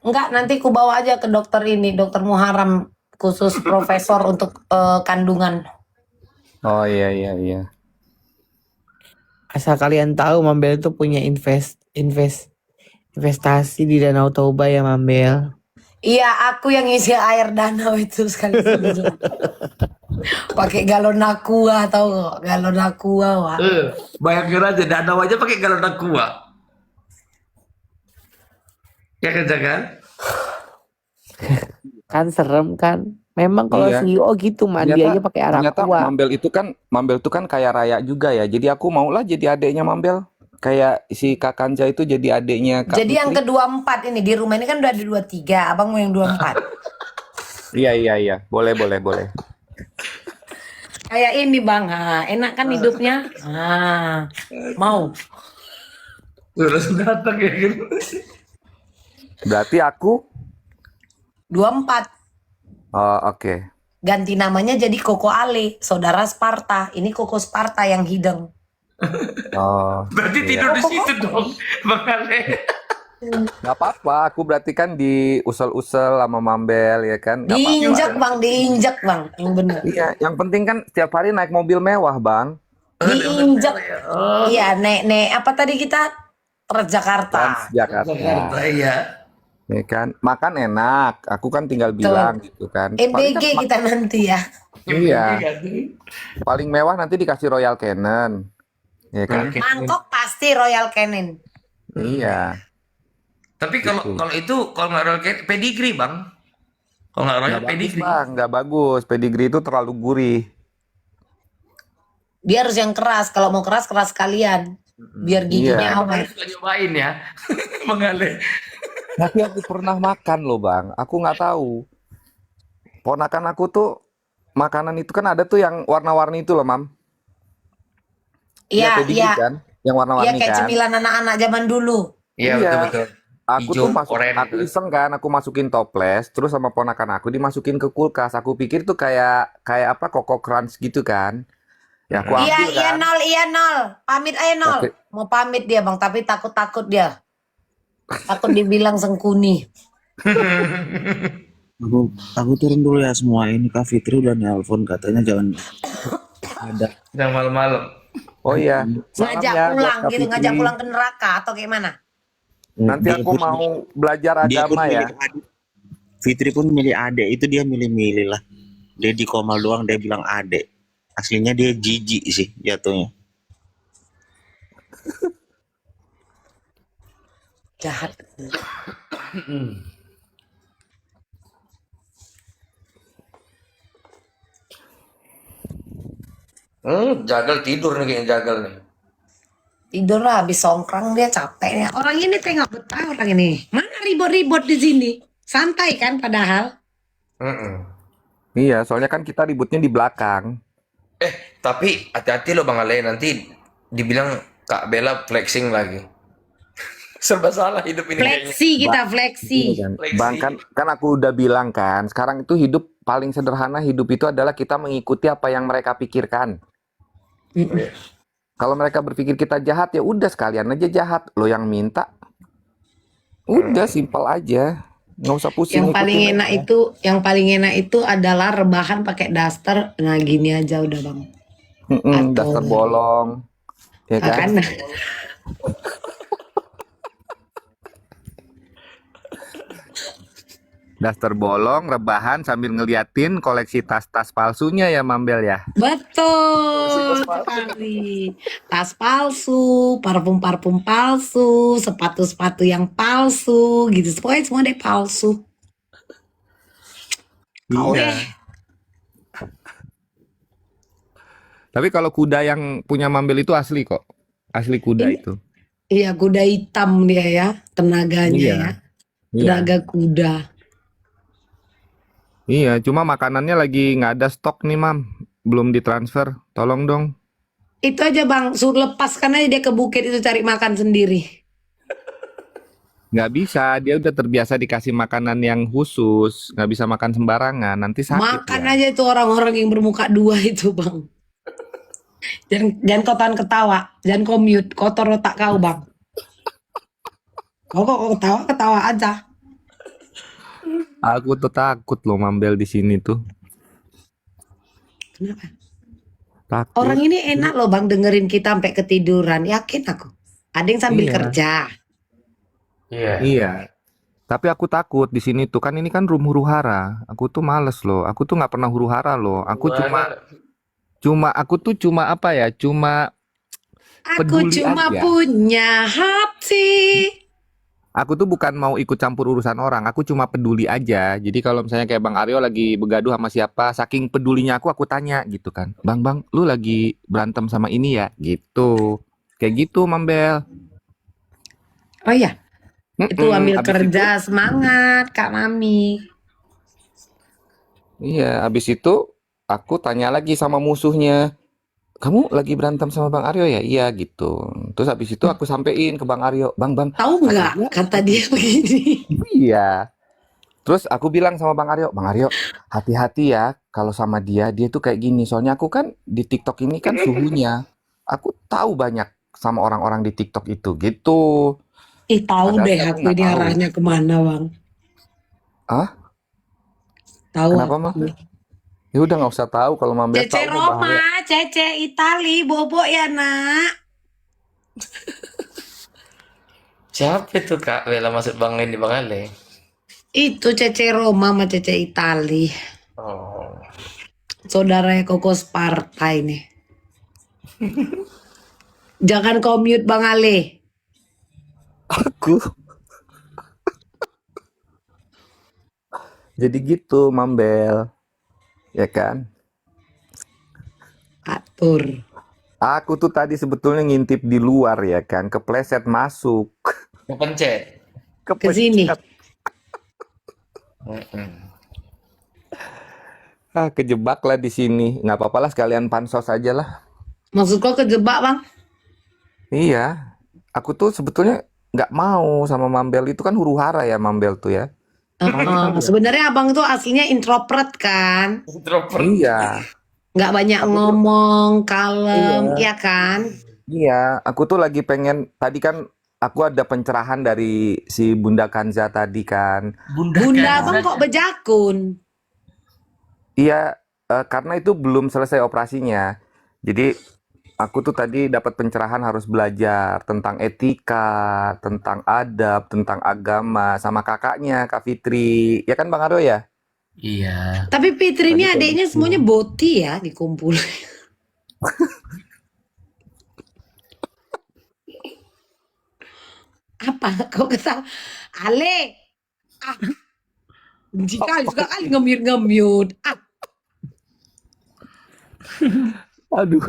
Enggak, nanti ku bawa aja ke dokter ini, dokter Muharram khusus profesor untuk kandungan. Oh iya iya iya. Asal kalian tahu Mambel tuh punya investasi di Danau Toba ya Mambel. Iya, aku yang isi air danau itu sekali sebulan. Pakai galon aqua, tahu nggak? Galon aqua, Wak. Bayangin aja danau aja pakai galon aqua. Ya kan? Kan serem kan. Memang kalau Iya. CEO gitu mandi aja pakai air Ternyata aqua. Mambel itu kan kaya raya juga ya. Jadi aku maulah jadi adeknya Mambel. Kayak si Kak Kanja itu jadi adeknya Kak Jadi yang Fitri. ke-24 ini di rumah ini kan udah ada 23, abang mau yang 24. Iya. Boleh. Kayak ini bang, enak kan hidupnya. Mau. Langsung datang ya gitu. Berarti aku 24. oke. Ganti namanya jadi Koko Ale, saudara Sparta. Ini Koko Sparta yang hidang. Oh. Berarti iya. tidur di situ dong, Bang Ale. Nggak apa-apa, aku berarti kan diusel-usel sama Mambel ya kan. Nggak apa-apa. Diinjak bang, yang bener. Iya, yang penting kan setiap hari naik mobil mewah bang. Diinjak. Iya, nek apa tadi kita? Transjakarta. Transjakarta. Iya. Ya kan, makan enak. Aku kan tinggal bilang gitu kan. Paling MBG kan kita nanti ya. iya, paling mewah nanti dikasih Royal Canin. Ya kan? Mangkok pasti Royal Canin. Iya. Tapi kalau Gitu. kalau nggak royal pedigree bang. Kalau nggak royal Nggak bagus pedigree. bang, nggak bagus. Pedigree itu terlalu gurih. Dia harus yang keras. Kalau mau keras kalian. Biar giginya Iya. awet. Suka nyobain ya, Bang Ale. Tapi aku pernah makan loh bang. Aku nggak tahu. Ponakan aku tuh makanan itu kan ada tuh yang warna-warni itu loh mam. Iya, pedigree iya. kan, yang Iya warna-warni kayak kan. cemilan anak-anak zaman dulu. Iya Iya. betul. Aku Hijau, tuh oranye aku gitu. iseng kan, aku masukin toples, terus sama ponakan aku dimasukin ke kulkas. Aku pikir tuh kayak apa Koko Crunch gitu kan. Ya aku Iya, ambil iya kan. nol, iya nol. Pamit aja nol. Oke. Mau pamit dia bang, tapi takut dia. Takut dibilang sengkuni. Aku turun dulu ya semua ini. Kak Fitri udah nelpon katanya jangan ada. Yang malam-malam. Oh iya. Salam Ngajak ya buat pulang Kak gitu, ngajak Fitri. pulang ke neraka atau gimana? Nanti Dia aku pun- mau belajar dia pun agama ya. milih adik. Fitri pun milih adek, itu dia milih-milih lah. Dia di Komal doang dia bilang adek. Aslinya dia jijik sih jatuhnya. Jahat. Jagal tidur nih kayaknya jagal nih. Tidur lah, habis songkrang dia capek nih. Orang ini tengok betah orang ini. Mana ribut-ribut di sini? Santai kan padahal. Iya, soalnya kan kita ributnya di belakang. Tapi hati-hati loh Bang Ale, nanti dibilang Kak Bella flexing lagi. Serba salah hidup ini kayaknya. Fleksi kita, fleksi. Kan. Fleksi. Bang kan aku udah bilang kan, sekarang itu hidup paling sederhana, hidup itu adalah kita mengikuti apa yang mereka pikirkan. Kalau mereka berpikir kita jahat ya udah sekalian aja jahat. Lo yang minta. Udah simpel aja. Nggak usah pusing. Yang paling ngikutin enak aja. yang paling enak itu adalah rebahan pakai daster. Nah gini aja udah bang. atau- Daster bolong. Ya kan? Kan? Daster bolong, rebahan sambil ngeliatin koleksi tas-tas palsunya ya Mambel ya. Betul sekali. Tas palsu, parfum-parfum palsu, sepatu-sepatu yang palsu, gitu. Pokoknya semua deh palsu. Iya. Tapi kalau kuda yang punya Mambel itu asli kok. Asli kuda itu. Iya, kuda hitam dia ya, tenaganya Iya. ya. Iya. Tenaga kuda. Iya, cuma makanannya lagi nggak ada stok nih, Mam. Belum ditransfer. Tolong dong. Itu aja bang, suruh lepaskan aja dia ke bukit itu cari makan sendiri. Nggak bisa, dia udah terbiasa dikasih makanan yang khusus. Nggak bisa makan sembarangan, nanti sakit Makan ya. aja itu orang-orang yang bermuka dua itu bang. Jangan kau tahan ketawa, jangan kau mute, kotor otak kau bang. Kau kok ketawa aja. Aku tuh takut loh Mambel di sini tuh. Kenapa? Takut. Orang ini enak loh bang dengerin kita sampai ketiduran. Yakin aku. Ada yang sambil Iya. kerja. Iya. Iya. Tapi aku takut di sini tuh kan ini kan room huru-hara. Aku tuh males loh. Aku tuh nggak pernah huru-hara loh. Aku aku tuh cuma apa ya? Cuma Aku peduli cuma aja. punya hati. Aku tuh bukan mau ikut campur urusan orang. Aku cuma peduli aja. Jadi kalau misalnya kayak Bang Aryo lagi begaduh sama siapa, saking pedulinya aku tanya gitu kan. Bang, lu lagi berantem sama ini ya? Gitu. Kayak gitu, Mambel. Oh iya. Itu ambil Abis kerja semangat Kak Mami. Iya, abis itu aku tanya lagi sama musuhnya. Kamu lagi berantem sama Bang Aryo ya? Iya gitu. Terus habis itu aku sampein ke Bang Aryo, Bang, Tahu nggak kata dia begini? iya. Terus aku bilang sama Bang Aryo, hati-hati ya kalau sama dia tuh kayak gini. Soalnya aku kan di TikTok ini kan suhunya. Aku tahu banyak sama orang-orang di TikTok itu gitu. Tahu Padahal deh aku aku nggak ini tahu. arahnya kemana bang. Ah, Tahu kenapa aku. mah? Ya udah nggak usah tahu kalau Mambel Cece tahu mah bahaya. Roma, Cece Itali, bobo ya nak. Siapa itu Kak Bella masuk Bang ini Bang Ale? Itu Cece Roma sama Cece Itali. Oh. Saudaranya Koko Sparta ini. Jangan kau mute Bang Ale. Aku. Jadi gitu, Mambel. Ya kan? Atur. Aku tuh tadi sebetulnya ngintip di luar ya kan, kepleset masuk. Kepencet. Ke sini. Kejebak lah di sini. Nggak apa-apa lah sekalian pansos aja lah. Maksud kau kejebak bang? Iya. Aku tuh sebetulnya nggak mau sama Mambel itu kan huru-hara ya Mambel tuh ya. Sebenarnya abang tuh aslinya introvert kan? Introvert. Iya. Nggak banyak ngomong, kalem, ya kan? Iya. Aku tuh lagi pengen. Tadi kan aku ada pencerahan dari si Bunda Kanza tadi kan. Bunda abang kok bejakun? Iya, karena itu belum selesai operasinya. Jadi aku tuh tadi dapat pencerahan harus belajar tentang etika, tentang adab, tentang agama sama kakaknya Kak Fitri. Ya kan Bang Aryo ya? Iya. Tapi Fitri ini Tadi kayak adiknya gitu. semuanya boti ya dikumpul. Apa? Kau kata Ale? Ah. Jika juga kali nge-mute. Ah. Aduh.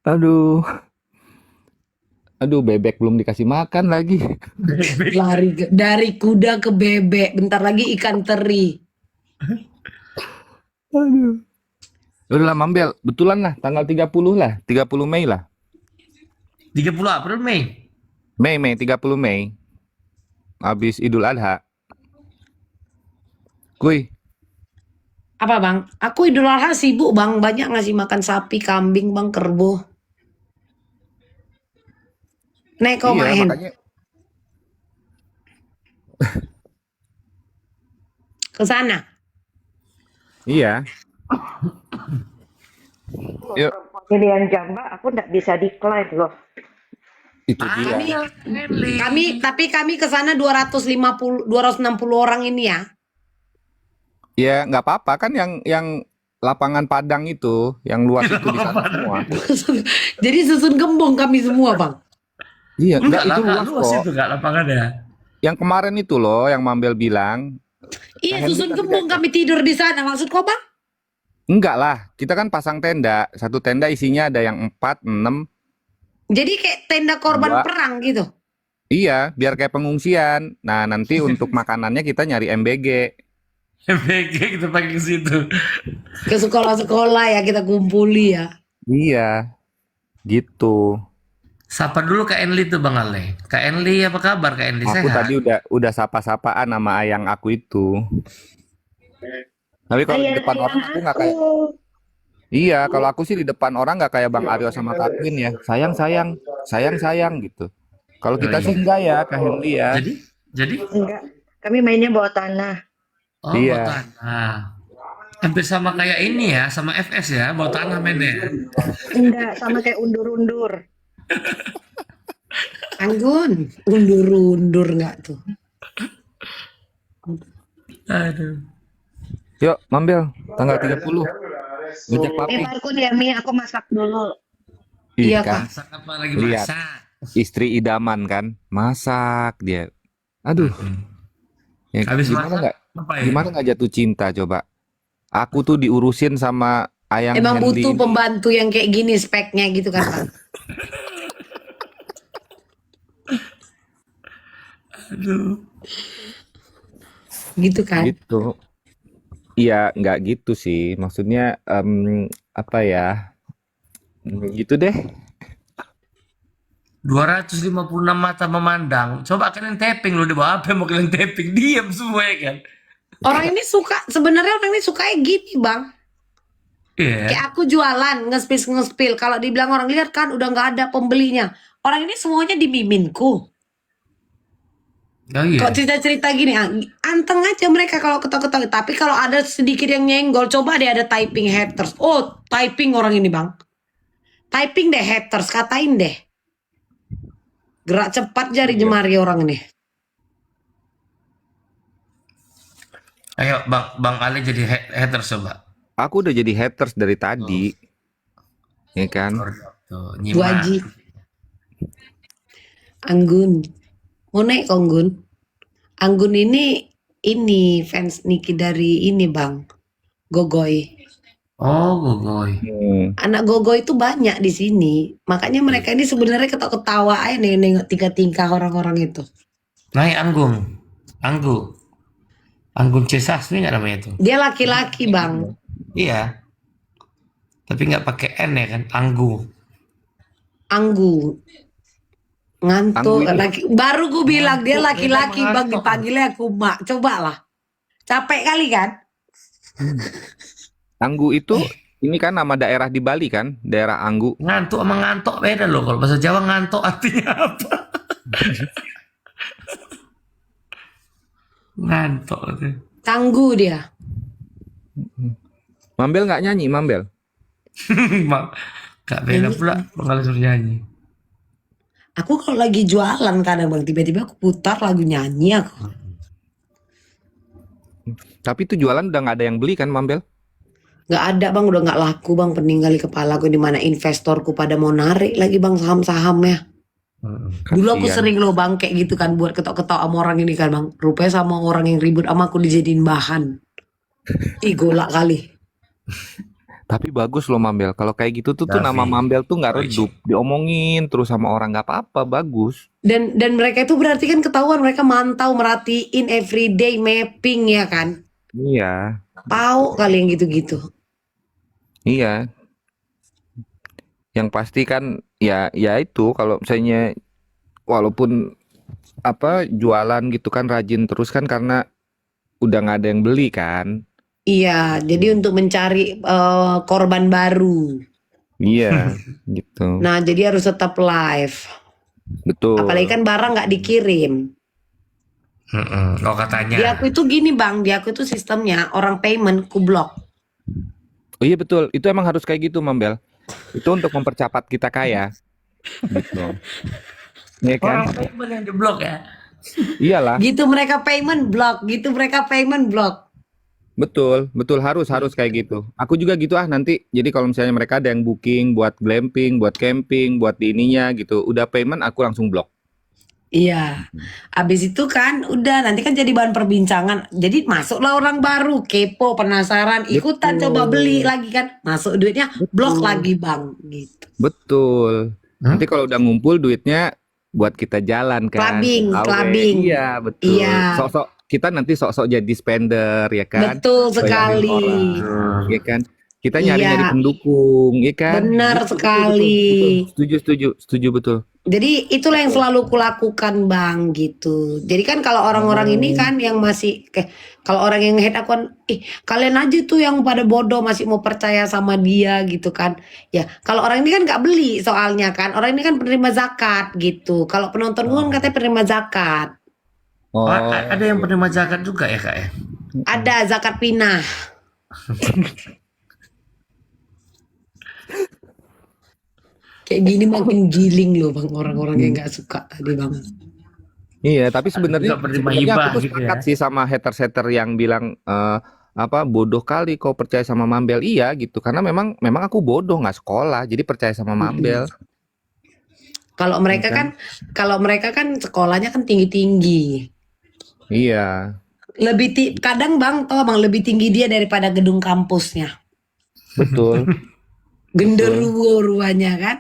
Aduh. Aduh, bebek belum dikasih makan lagi. Lari dari kuda ke bebek. Bentar lagi ikan teri. Aduh. Udah lah Mambel, betulan lah tanggal 30 lah, 30 Mei lah. 30 April Mei. Mei 30 Mei. Habis Idul Adha. Kuy, Apa bang? Aku Idul Adha sibuk bang. Banyak ngasih makan sapi, kambing bang, kerbau. Nek kau iya main makanya ke sana. iya. Yuk, Pilihan jamba aku nggak bisa decline loh. itu dia. Kami ke sana 260 orang ini ya. Ya nggak apa-apa kan yang lapangan Padang itu, yang luas itu di sana semua. Jadi susun gembong kami semua bang. Iya, Enggak itu lah, luas kok. itu enggak lapangan ya. Yang kemarin itu loh, yang Mambel bilang, Iya susun gembong kami tidur di sana. Maksud kau bang? enggak lah, kita kan pasang tenda. Satu tenda isinya ada yang 4, 6. Jadi kayak tenda korban Dua. perang gitu. Iya, biar kayak pengungsian. Nah, nanti untuk makanannya kita nyari MBG. MBG kita pakai ke situ. Ke sekolah-sekolah ya kita kumpuli ya. Iya, gitu. Sapa dulu Kak Enli tuh Bang Ale. Kak Enli apa kabar Kak Enli? Aku Sehat? tadi udah sapa-sapaan sama ayang aku itu. Tapi kalau di depan orang aku nggak kayak. Iya, kalau aku sih di depan orang nggak kayak Bang Aryo sama Kak Queen ya. Sayang gitu. Kalau kita Oh, iya. sih enggak ya, Kak Henry ya. Jadi Enggak, Kami mainnya bawah tanah. Oh, Iya. bawah tanah. Hampir sama kayak ini ya, sama FS ya, bawah tanah mainnya. Enggak, sama kayak undur-undur. Anggun, undur-undur nggak tuh? Aduh. Yuk, Mambel, tanggal 30. Ngajak papi. Parkun ya, Mi. Aku masak dulu. Ih, Iya, kan, Masak apa lagi Lihat. masak? istri idaman kan, masak dia. Aduh, ya, Habis gimana masak, nggak? ngapain? Gimana nggak jatuh cinta coba? Aku tuh diurusin sama Ayang Emang Hendy butuh ini. pembantu yang kayak gini speknya gitu kan, Bang? Aduh. Gitu kan? Gitu. Iya, nggak gitu sih. Maksudnya apa ya? Gitu deh. 256 mata memandang. Coba kalian tapping lu di bawah apa yang mau kalian tapping? Diam semua ya kan? Orang ini suka, sebenarnya orang ini sukanya gini, Bang. Iya. Kayak aku jualan, ngespil. Kalau dibilang orang lihat kan udah nggak ada pembelinya. Orang ini semuanya di miminku. Oh iya. Kok cerita-cerita gini, anteng aja mereka kalau ketawa-ketawa. Tapi kalau ada sedikit yang nyenggol, coba deh ada typing haters. Oh, typing orang ini, Bang. Typing deh haters, katain deh. Gerak cepat jari jemari orang ini. Ayo Bang Ali jadi hater coba. Aku udah jadi haters dari tadi. Ya kan? Tuh, Bu nyimak. Haji. Anggun. Mau naik kok, Anggun? Anggun ini fans Niki dari ini, Bang. Gogoy. Oh, Gogoy. Anak Gogoy itu banyak di sini. Makanya mereka ini sebenarnya ketawa-ketawa aja nih nengok tingkah-tingkah orang-orang itu. Naik Anggun C. Sasmi nggak namanya itu? Dia laki-laki, Bang. Iya. Tapi nggak pakai N ya kan? Anggu. Anggu. Anggu Ngantuk. ini- Baru gue bilang dia Ngantuk, laki-laki, memang Bang. ngantuk. Dipanggilnya aku mak. Coba lah. Capek kali kan? Anggu itu ini kan nama daerah di Bali kan? Daerah Anggu. Ngantuk sama ngantuk beda loh. Kalau bahasa Jawa ngantuk artinya apa? Ngantuk. Tangguh dia. Mambel nggak nyanyi, Mambel? Gak beda pula kalau suruh nyanyi. Aku kalau lagi jualan kadang, Bang. Tiba-tiba aku putar lagu nyanyi aku. Tapi itu jualan udah nggak ada yang beli kan, Mambel? Gak ada, Bang. Udah gak laku, Bang. Pening kali kepala aku. Dimana investorku pada mau narik lagi, Bang, saham-sahamnya. Dulu aku Kasian. sering loh, Bang, kayak gitu kan. Buat ketok-ketok sama orang ini kan, Bang. Rupanya sama orang yang ribut sama aku dijadiin bahan. Ih, golak kali. Tapi bagus loh Mambel. Kalau kayak gitu tuh Davi. nama Mambel tuh nggak redup. Diomongin terus sama orang nggak apa-apa, bagus. Dan mereka itu berarti kan ketahuan. Mereka mantau, merhatiin everyday mapping ya kan. Iya, Tahu kali yang gitu-gitu. iya. Yang pasti kan ya itu kalau misalnya walaupun apa jualan gitu kan rajin terus kan karena udah nggak ada yang beli kan. Iya, jadi untuk mencari korban baru. Iya, gitu. Nah, jadi harus tetap live. Betul. Apalagi kan barang nggak dikirim. Oh katanya. Di aku itu gini, Bang, di aku itu sistemnya orang payment ku blok. Oh iya betul. Itu emang harus kayak gitu, Mambel. Itu untuk mempercepat kita kaya. Gitu. Iya kan? Orang payment yang diblok ya. Iyalah. Gitu mereka payment blok, gitu mereka payment blok. Betul, harus kayak gitu. Aku juga gitu nanti. Jadi kalau misalnya mereka ada yang booking buat glamping, buat camping, buat di ininya gitu, udah payment aku langsung blok. Iya. Abis itu kan udah nanti kan jadi bahan perbincangan. Jadi masuklah orang baru, kepo, penasaran, ikutan Betul. coba beli lagi kan. Masuk duitnya, blok lagi, Bang, gitu. Betul. Nanti kalau udah ngumpul duitnya buat kita jalan kan. Clubbing, Awe. clubbing. Iya, betul. Iya. Sok-sok kita nanti sok-sok jadi spender ya kan. Betul Bayarin sekali. orang, ya kan. Kita nyari-nyari Iya. pendukung, ya kan. Benar Betul, sekali. betul. Setuju betul. Jadi itulah yang selalu kulakukan, Bang, gitu. Jadi kan kalau orang-orang ini kan yang masih kalau orang yang hate aku kan, kalian aja tuh yang pada bodoh masih mau percaya sama dia gitu kan. Ya, kalau orang ini kan nggak beli soalnya kan. Orang ini kan penerima zakat gitu. Kalau penonton gue kan katanya penerima zakat. Oh, Oh, ada yang penerima zakat juga ya kak ya? Ada zakat pinah. Kayak gini makin giling loh bang orang-orang yang nggak suka tadi bang. iya, tapi Juga penerima sebenarnya aku hibah tuh gitu sepakat ya. sih sama haters-hater yang bilang apa bodoh kali kau percaya sama Mambel. Iya gitu, karena memang aku bodoh nggak sekolah, jadi percaya sama Mambel. Kalau mereka Kan? kalau mereka kan sekolahnya kan tinggi-tinggi. Iya, Kadang bang, tau bang lebih tinggi dia daripada gedung kampusnya. betul. Genderuwo ruanya kan.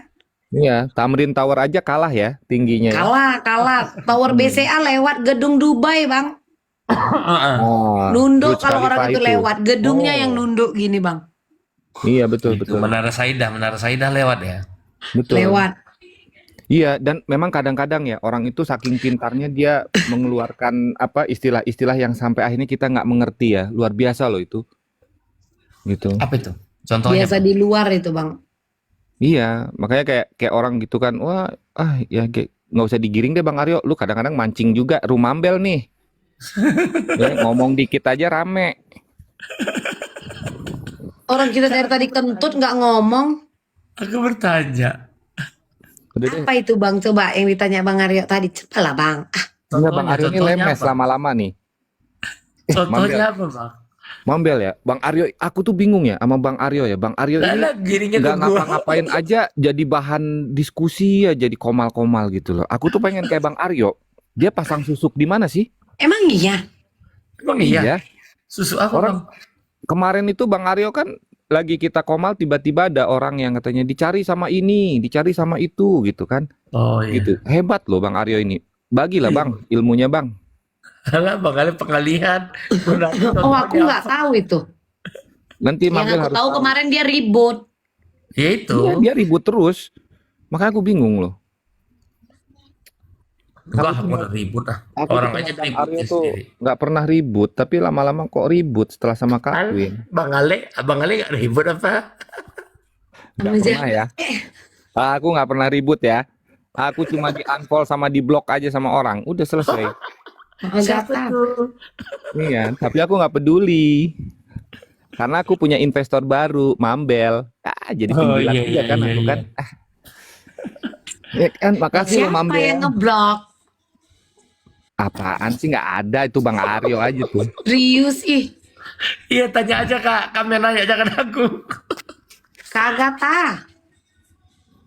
Iya, Tamrin Tower aja kalah ya tingginya ya. Kalah. Tower BCA lewat gedung Dubai bang. Oh, Nunduk Burj kalau Khalifa orang itu lewat. Gedungnya Oh. yang nunduk gini bang. Iya, betul Itu betul. Menara Saidah lewat ya. Betul. Lewat. Iya, dan memang kadang-kadang ya orang itu saking pintarnya dia mengeluarkan apa istilah-istilah yang sampai akhirnya kita nggak mengerti ya. Luar biasa loh itu. Gitu. Apa itu? Contohnya Biasa Bang? di luar itu bang. Iya, makanya kayak orang gitu kan. Wah, ya kayak nggak usah digiring deh Bang Aryo. Lu kadang-kadang mancing juga rumambel nih. Ya, ngomong dikit aja rame. Orang kita dari tadi kentut nggak ngomong. Aku bertanya. Udah deh. Apa itu bang? Coba yang ditanya bang Aryo tadi. Coba lah bang. Iya, Bang Aryo ini Contohnya lemes apa? lama-lama nih. Contohnya apa bang? Mambel ya, Bang Aryo. Aku tuh bingung ya sama Bang Aryo ya. Bang Aryo ini Lah giringnya ke nggak gua. ngapa-ngapain aja jadi bahan diskusi ya, jadi komal-komal gitu loh. Aku tuh pengen kayak Bang Aryo. Dia pasang susuk di mana sih? Emang iya? Emang iya? Susu apa Orang bang? kemarin itu Bang Aryo kan lagi kita komal, tiba-tiba ada orang yang katanya dicari sama ini, dicari sama itu gitu kan. Oh iya. Gitu. Hebat loh Bang Aryo ini. Bagilah Bang ilmunya Bang. Alah bang kali pengalihan. Oh aku nggak tahu itu. Nanti Yang Mambel aku harus tahu kemarin dia ribut. Ya itu. Iya, dia ribut terus. Makanya aku bingung loh. Enggak, Aku aku udah ribut ah. Aku Orang tuh aja sama Bang ribut Aryo dia tuh sendiri. nggak pernah ribut, tapi lama-lama kok ribut setelah sama Kak Queen. Abang Ale gak ribut apa? Nggak pernah ya. Aku nggak pernah ribut ya. Aku cuma di unfollow sama di blok aja sama orang. Udah selesai. Nggak tahu. Iya, tapi aku nggak peduli. Karena aku punya investor baru, Mambel. Jadi Oh, pinggilan iya, aja kan iya, aku iya. kan. Ya kan, makasih loh Siapa Mambel. yang ngeblok? Apaan sih nggak ada, itu Bang Aryo aja tuh. Rius ih. Iya tanya aja kak, kami nanya jangan aku. Kagak tah.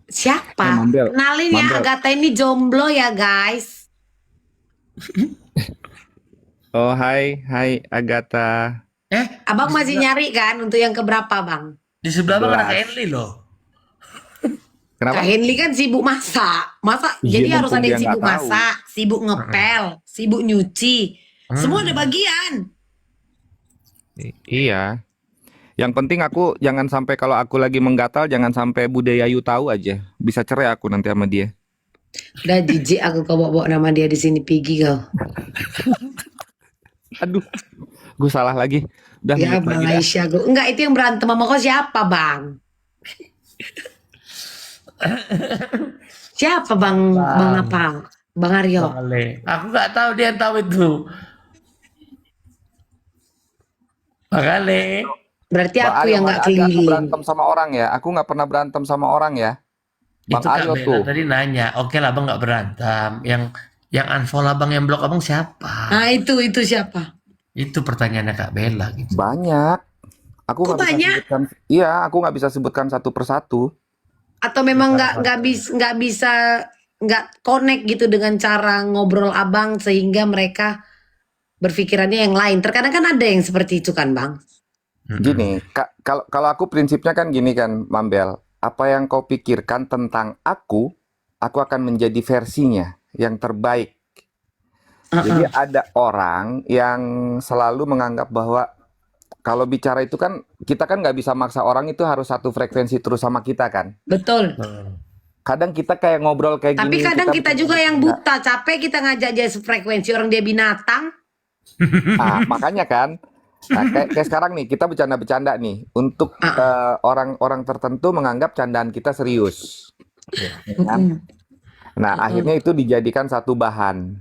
Siapa? Mambel. Kenalin ya Mambel. Agatha ini jomblo ya guys. Oh, hai Agatha. Abang masih nyari kan untuk yang keberapa bang? Di sebelah bang ada Kak 11. Enli loh. Kenapa? Kak Henly kan sibuk masak. Iya, Jadi harus mumpung ada yang dia nggak sibuk tahu. masak, sibuk ngepel, sibuk nyuci. Semua ada bagian. Iya. Yang penting aku jangan sampai kalau aku lagi menggatal, jangan sampai Bude Yayu tahu aja. Bisa cerai aku nanti sama dia. Udah jijik aku kau bawa nama dia di sini Piggy kau. Aduh, gue salah lagi. Udah Ya mute Bang lagi dah. Aisyah gue. Enggak itu yang berantem sama kau siapa bang? Siapa bang? Bang apa? Bang Aryo. Bang Ale. Aku nggak tahu dia yang tahu itu. Bang Ale. Berarti Bang aku Aryo, yang nggak mana ada aku keliling. berantem sama orang ya. Aku nggak pernah berantem sama orang ya. Bang Itu Kak Aryo Bella tuh. tadi nanya, oke lah abang nggak berantem. Yang unfollow abang, yang blok abang siapa? Nah itu siapa? Itu pertanyaannya Kak Bella gitu. Banyak. Aku Kok nggak bisa banyak? sebutkan. Iya, aku nggak bisa sebutkan satu persatu. Atau memang nggak bisa nggak connect gitu dengan cara ngobrol abang sehingga mereka berpikirannya yang lain. Terkadang kan ada yang seperti itu kan bang. Gini, kalau aku prinsipnya kan gini kan, Mambel. Apa yang kau pikirkan tentang aku akan menjadi versinya yang terbaik. Jadi ada orang yang selalu menganggap bahwa kalau bicara itu kan kita kan nggak bisa maksa orang itu harus satu frekuensi terus sama kita kan. Betul. Kadang kita kayak ngobrol kayak Tapi gini. kadang kita juga yang buta, capek kita ngajak dia sefrekuensi orang dia binatang. Makanya kan. Nah, kayak sekarang nih kita bercanda-bercanda nih untuk orang-orang tertentu menganggap candaan kita serius. Ya kan? Nah, akhirnya itu dijadikan satu bahan.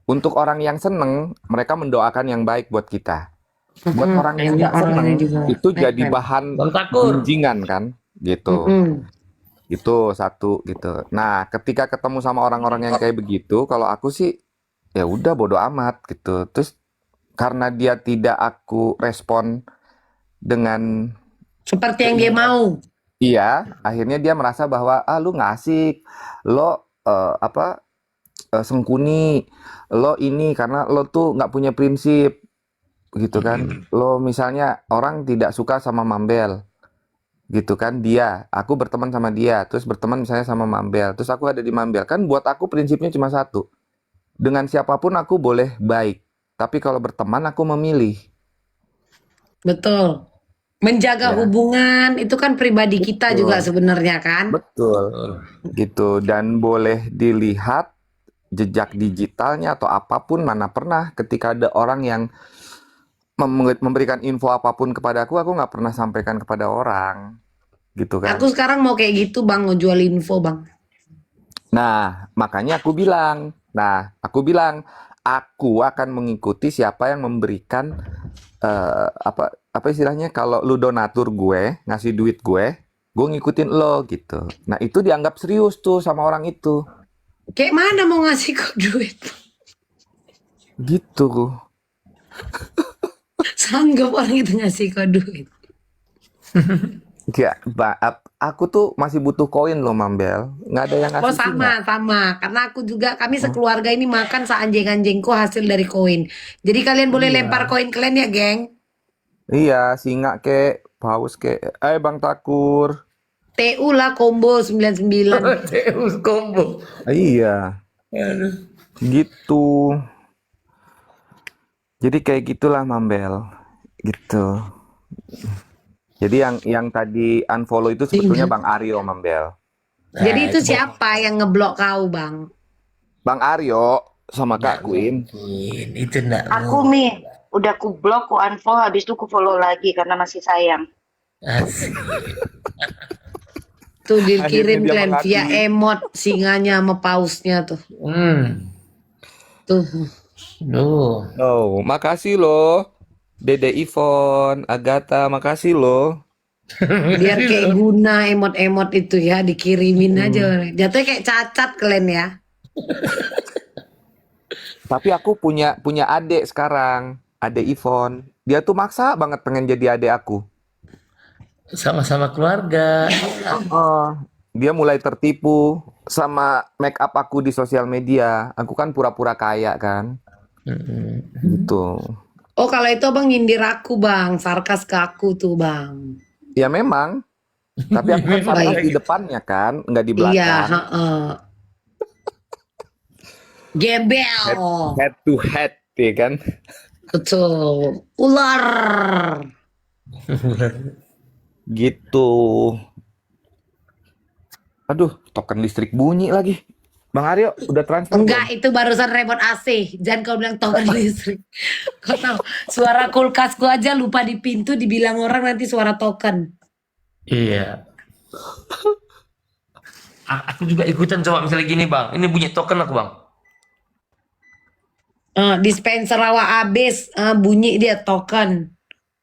untuk orang yang seneng, mereka mendoakan yang baik buat kita. Buat orang yang Ini nggak seneng, orangnya juga itu jadi keren. bahan Bang Takur. gunjingan kan, gitu. Itu satu gitu. Nah, ketika ketemu sama orang-orang yang kayak begitu, kalau aku sih ya udah bodo amat gitu. Terus karena dia tidak aku respon dengan Seperti yang dia mau. iya, akhirnya dia merasa bahwa lu nggak asik, lo sengkuni, lo ini karena lo tuh nggak punya prinsip gitu kan. Lo misalnya orang tidak suka sama Mambel gitu kan, aku berteman sama dia, terus berteman misalnya sama Mambel, terus aku ada di Mambel, kan buat aku prinsipnya cuma satu, dengan siapapun aku boleh baik, tapi kalau berteman aku memilih. Betul. Menjaga Ya. hubungan itu kan pribadi kita Betul. juga sebenarnya kan. Betul gitu, dan boleh dilihat jejak digitalnya atau apapun, mana pernah ketika ada orang yang memberikan info apapun kepada aku nggak pernah sampaikan kepada orang gitu kan. Aku sekarang mau kayak gitu bang, mau jual info bang. Nah, makanya aku bilang, aku akan mengikuti siapa yang memberikan apa istilahnya, kalau lu donatur gue, ngasih duit gue ngikutin lo gitu. Nah, itu dianggap serius tuh sama orang itu. Kayak mana mau ngasih kok duit? Gitu. Sanggup orang itu ngasih kok duit. Ya, aku tuh masih butuh koin loh, Mambel. Nggak ada yang Oh ngasih sih, nggak? sama. Karena aku juga, kami sekeluarga ini makan seanjing-anjingku hasil dari koin. Jadi kalian boleh lempar koin kalian ya geng. Iya, singa kek, paus kek. Bang Takur. TU lah combo 99. Deus combo. Iya, gitu. Jadi kayak gitulah Mambel, gitu. Jadi yang tadi unfollow itu sebetulnya Bang Aryo, Mambel. Jadi itu siapa yang ngeblok kau bang? Bang Aryo sama Kak Queen. Itu enggak. Aku Mi, udah ku blok, ku unfollow, habis itu ku follow lagi karena masih sayang. Tuh dikirim Akhirnya dia kalian via mengakui. emot singanya sama pausnya tuh. Tuh. Duh. Oh, makasih loh. Dede Ivon, Agatha, makasih loh. Biar kayak guna emot-emot itu ya, dikirimin aja. Jatuhnya kayak cacat kalian ya. Tapi aku punya adik sekarang, adik Ivon. Dia tuh maksa banget pengen jadi adik aku. Sama-sama keluarga. Dia mulai tertipu sama make up aku di sosial media. Aku kan pura-pura kaya kan. Gitu. Oh kalau itu abang nyindir aku bang, sarkas ke aku tuh bang. Ya memang. Tapi aku kan sarkas di depannya kan, nggak di Iya, belakang. Gembel. Head to head, ya kan. Betul. Ular. Gitu. Aduh, token listrik bunyi lagi. Bang Aryo, udah transfer Enggak, itu barusan remote AC. Jangan kau bilang token listrik. Kau tahu, suara kulkasku aja lupa di pintu, dibilang orang nanti suara token. Iya. Aku juga ikutan coba misalnya gini bang. Ini bunyi token aku bang. Dispenser rawa habis, bunyi dia token.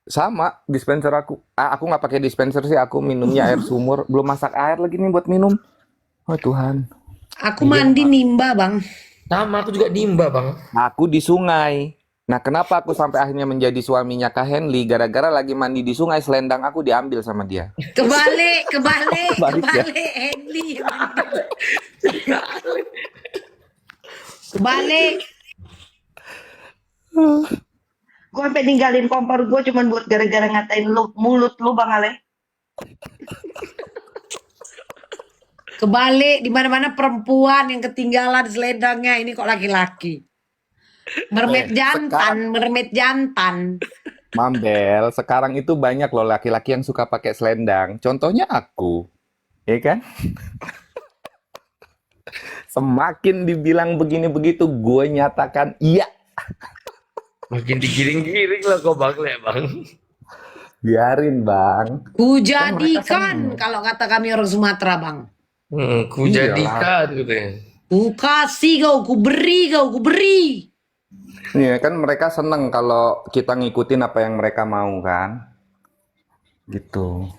Sama, dispenser aku. Aku nggak pakai dispenser sih, aku minumnya air sumur. Belum masak air lagi nih buat minum. Oh Tuhan. Aku mandi nimba bang. Sama aku juga nimba bang. Aku di sungai. Nah, kenapa aku sampai akhirnya menjadi suaminya Kak Henly? Gara-gara lagi mandi di sungai, selendang aku diambil sama dia. Kebalik, Balik ya? Hendy. Kebalik. Gue sampai ninggalin kompor gue cuman buat gara-gara ngatain lu, mulut lu Bang Ale. Kebalik, di mana-mana perempuan yang ketinggalan selendangnya, ini kok laki-laki. Mermaid jantan. Mambel, sekarang itu banyak loh laki-laki yang suka pakai selendang. Contohnya aku. Ya kan? Semakin dibilang begini begitu, gue nyatakan iya. Makin digiring-giring lah kok bang le bang. Biarin bang. Kujadikan, kalau kata kami orang Sumatera bang. Ku jadikan gitu ya. Ku kasih kau, ku beri. Iya kan mereka seneng kalau kita ngikutin apa yang mereka mau kan. Gitu.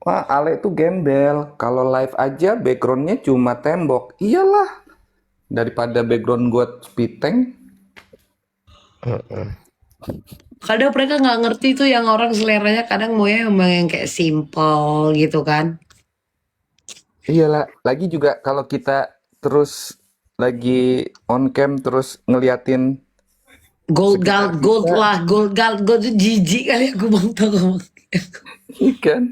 Wah, Ale tuh gembel. Kalau live aja backgroundnya cuma tembok. Iyalah. Daripada background gua spiteng. Kadang mereka nggak ngerti tuh yang orang seleranya kadang maunya emang yang kayak simple gitu kan. Iyalah. Lagi juga kalau kita terus lagi on cam terus ngeliatin Gold sekitar gold kita. lah, gold tuh jijik kali aku bang tahu. Kan?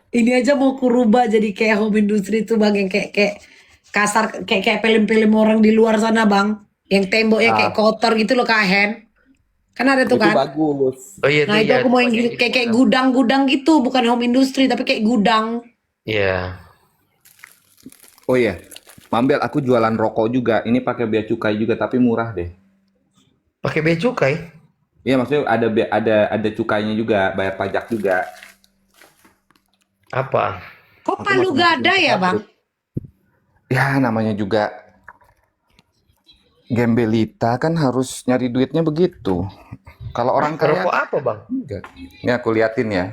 Ini aja mau kurubah jadi kayak home industry tuh bang yang kayak kasar kayak film-film orang di luar sana bang, yang temboknya kayak Ah, kotor gitu loh Kak Hen. Kan ada tuh itu kan. bagus. Oh iya Nah tuh itu ya, aku mau yang banyak gitu, gitu kayak orang. gudang-gudang gitu, bukan home industry tapi kayak gudang. Iya. Oh iya, Mambel, aku jualan rokok juga. Ini pakai bea cukai juga, tapi murah deh. Pakai bea cukai. Iya, maksudnya ada cukainya juga, bayar pajak juga. Apa? Kok Aku Palu masuk-masukin Gada ke ya bang? pabrik. Ya, namanya juga gembelita kan harus nyari duitnya begitu. Kalau orang kaya Rokok apa bang? enggak. Ini aku liatin ya.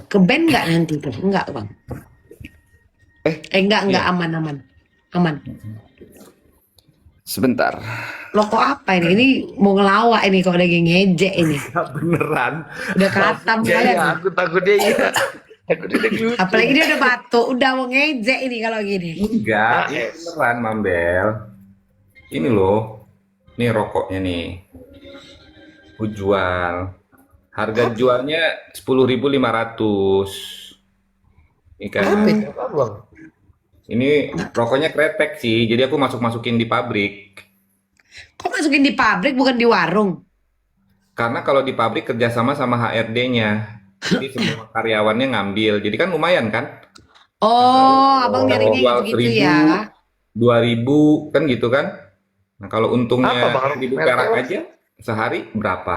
Ke band nggak nanti tuh? Enggak bang. Enggak Iya, aman. sebentar. Lo kok apa ini? Ini mau ngelawak ini kalau lagi ngejek ini. Ya, beneran. Udah katam Ya, kalian. ya, aku takut dia ya. Aku tidak lucu. Apalagi dia udah batuk, udah mau ngejek ini kalau gini. Enggak, ini AS. beneran, Mambel. Ini loh. Nih rokoknya nih. Aku jual. Harga jualnya 10.500. Ini kan. Apa itu? Apa bang? Ini rokoknya kretek sih. Jadi aku masukin di pabrik. Kok masukin di pabrik bukan di warung? Karena kalau di pabrik kerjasama sama HRD-nya. Jadi semua karyawannya ngambil. Jadi kan lumayan kan? Oh, abang Aku nyarinya jual gitu-gitu 1.000, ya. 2.000 kan gitu kan? Nah kalau Apa untungnya bang? 1.000 Merek perak apa? aja sehari berapa?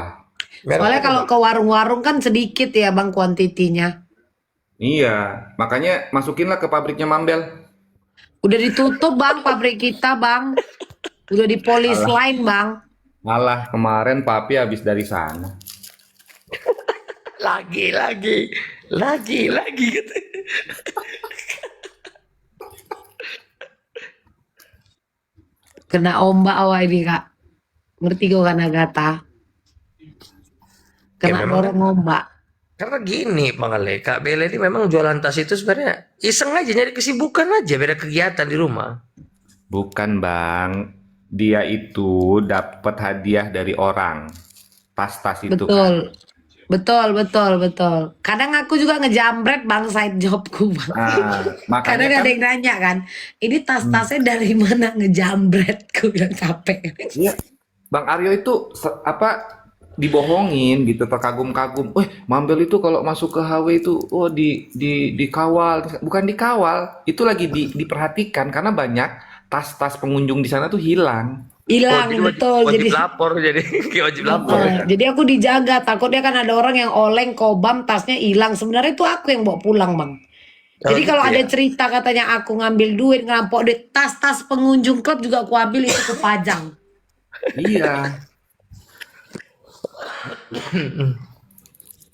Merek Soalnya apa kalau bang? ke warung-warung kan sedikit ya bang kuantitinya. Iya, makanya masukinlah ke pabriknya Mambel. Udah ditutup bang pabrik kita bang. Udah dipolis Alah, lain bang. alah kemarin papi habis dari sana. Lagi gitu. Kena ombak awal ini kak. Ngerti gue kan Agatha. Ya Kena memang kan. dorong ombak. Karena gini Bang Ale, Kak Bella ini memang jualan tas itu sebenarnya iseng aja, nyari kesibukan aja, beda kegiatan di rumah. Bukan Bang, dia itu dapat hadiah dari orang. Tas-tas itu kan. Betul. Kadang aku juga ngejambret bang side jobku bang. Nah, Kadang makanya ada kan yang nanya kan, ini tas-tasnya dari mana ngejambret? Ku bilang capek. iya, Bang Aryo itu dibohongin gitu, terkagum-kagum. Mambel itu kalau masuk ke HW itu dikawal, bukan dikawal, itu lagi diperhatikan karena banyak tas-tas pengunjung di sana tuh hilang. Oh, Hilang jadi betul. wajib Jadi lapor, jadi kayak wajib lapor ya. jadi aku dijaga. Takutnya kan ada orang yang oleng kobam tasnya hilang. Sebenarnya itu aku yang bawa pulang bang. Kalau Jadi kalau gitu ada ya. cerita katanya aku ngambil duit ngerampok duit, tas-tas pengunjung klub juga aku ambil itu aku pajang. Iya.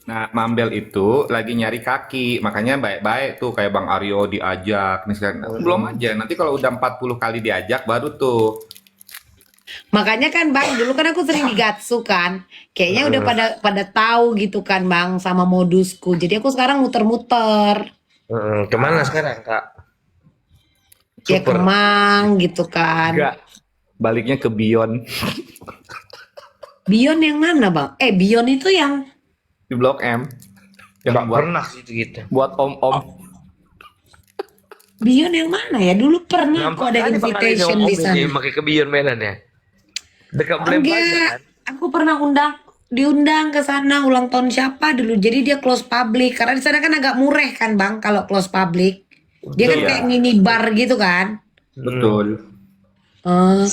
Nah, Mambel itu lagi nyari kaki, makanya baik-baik tuh kayak Bang Aryo diajak. Nih sekarang belum aja, nanti kalau udah 40 kali diajak baru tuh. Makanya kan bang, dulu kan aku sering digatsu kan. Kayaknya udah pada tahu gitu kan bang sama modusku. Jadi aku sekarang muter-muter. Kemana sekarang Kak? Ya Super. Kemang gitu kan. Enggak, baliknya ke Bion Bion yang mana bang? Bion itu yang di Blok M yang Nggak buat pernah sih itu gitu. om-om. Bion yang mana ya? Dulu pernah aku Nampak ada kali Bang Ale invitation om di ini sana. pakai kebion mainan ya. Dekat Belempang Enggak, kan? aku pernah diundang ke sana ulang tahun siapa dulu. Jadi dia close public karena di sana kan agak murah kan bang kalau close public. Dia kan Betul. kayak mini bar gitu kan. Betul. Eh,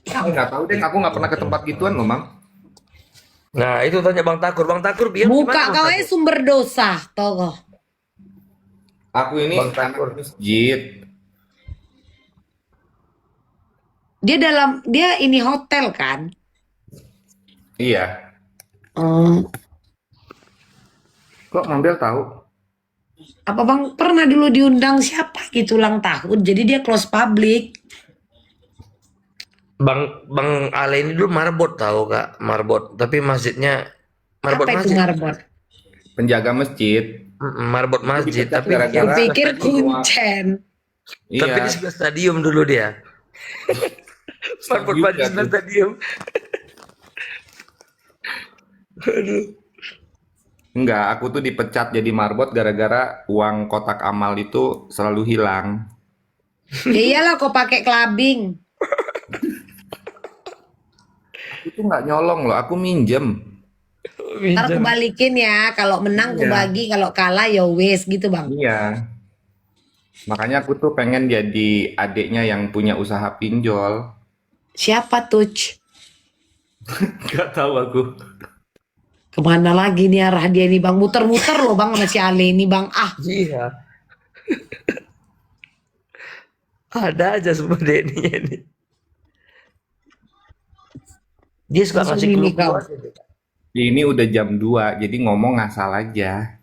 Nggak tahu deh, aku nggak pernah ke tempat gituan loh, Mam. Nah, itu tanya Bang Takur. Bang Takur biar Muka gimana, Bang kau Takur? sumber dosa, toh. Aku ini Bang anak Takur. masjid. Dia ini hotel kan? Iya. Oh, Kok Mambel tahu? apa Bang pernah dulu diundang siapa gitu ulang tahun, jadi dia close public. Bang Ale ini dulu marbot tahu Kak, marbot. Tapi masjidnya marbot Apa itu masjid. marbot? Penjaga masjid. Marbot masjid, dipecat tapi gara-gara- Kupikir kuncen. tapi Iya. di sebelah stadium dulu dia. Marbot Stadium masjid ya sebelah tuh. stadium. Enggak, aku tuh dipecat jadi marbot gara-gara uang kotak amal itu selalu hilang. Ya iyalah kau pakai clubbing. Itu nggak nyolong loh, aku minjem. Ntar aku balikin ya, kalau menang aku Iya. bagi, kalau kalah ya wes gitu Bang. Iya. Makanya aku tuh pengen jadi adiknya yang punya usaha pinjol. Siapa tuh? Gak tahu aku. Kemana lagi nih arah dia nih Bang? Muter-muter loh Bang sama si Ale ini Bang. Ah, Iya. Ada aja semua Denny ini. Dia suka Langsung ngasih ini clue kau. aja. Ini udah jam 2, jadi ngomong ngasal aja.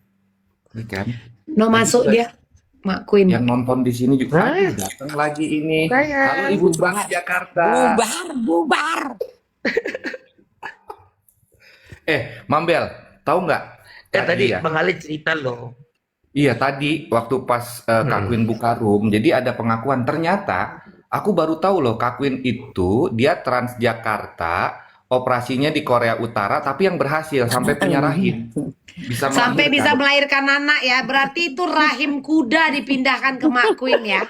Ini kan. no masuk dia, Mak Queen. Yang nonton di sini juga Nah. aduh, datang lagi ini. Sayang. Halo Ibu Bang Jakarta. Bubar. Mambel, tahu nggak? Tadi ya? Bang Ali cerita loh. Iya tadi waktu pas Kak Queen buka room, jadi ada pengakuan. Ternyata aku baru tahu loh Kak Queen itu dia Transjakarta, operasinya di Korea Utara, tapi yang berhasil sampai punya rahim. Bisa Sampai bisa melahirkan. melahirkan anak ya. Berarti itu rahim kuda dipindahkan ke Mak Queen ya.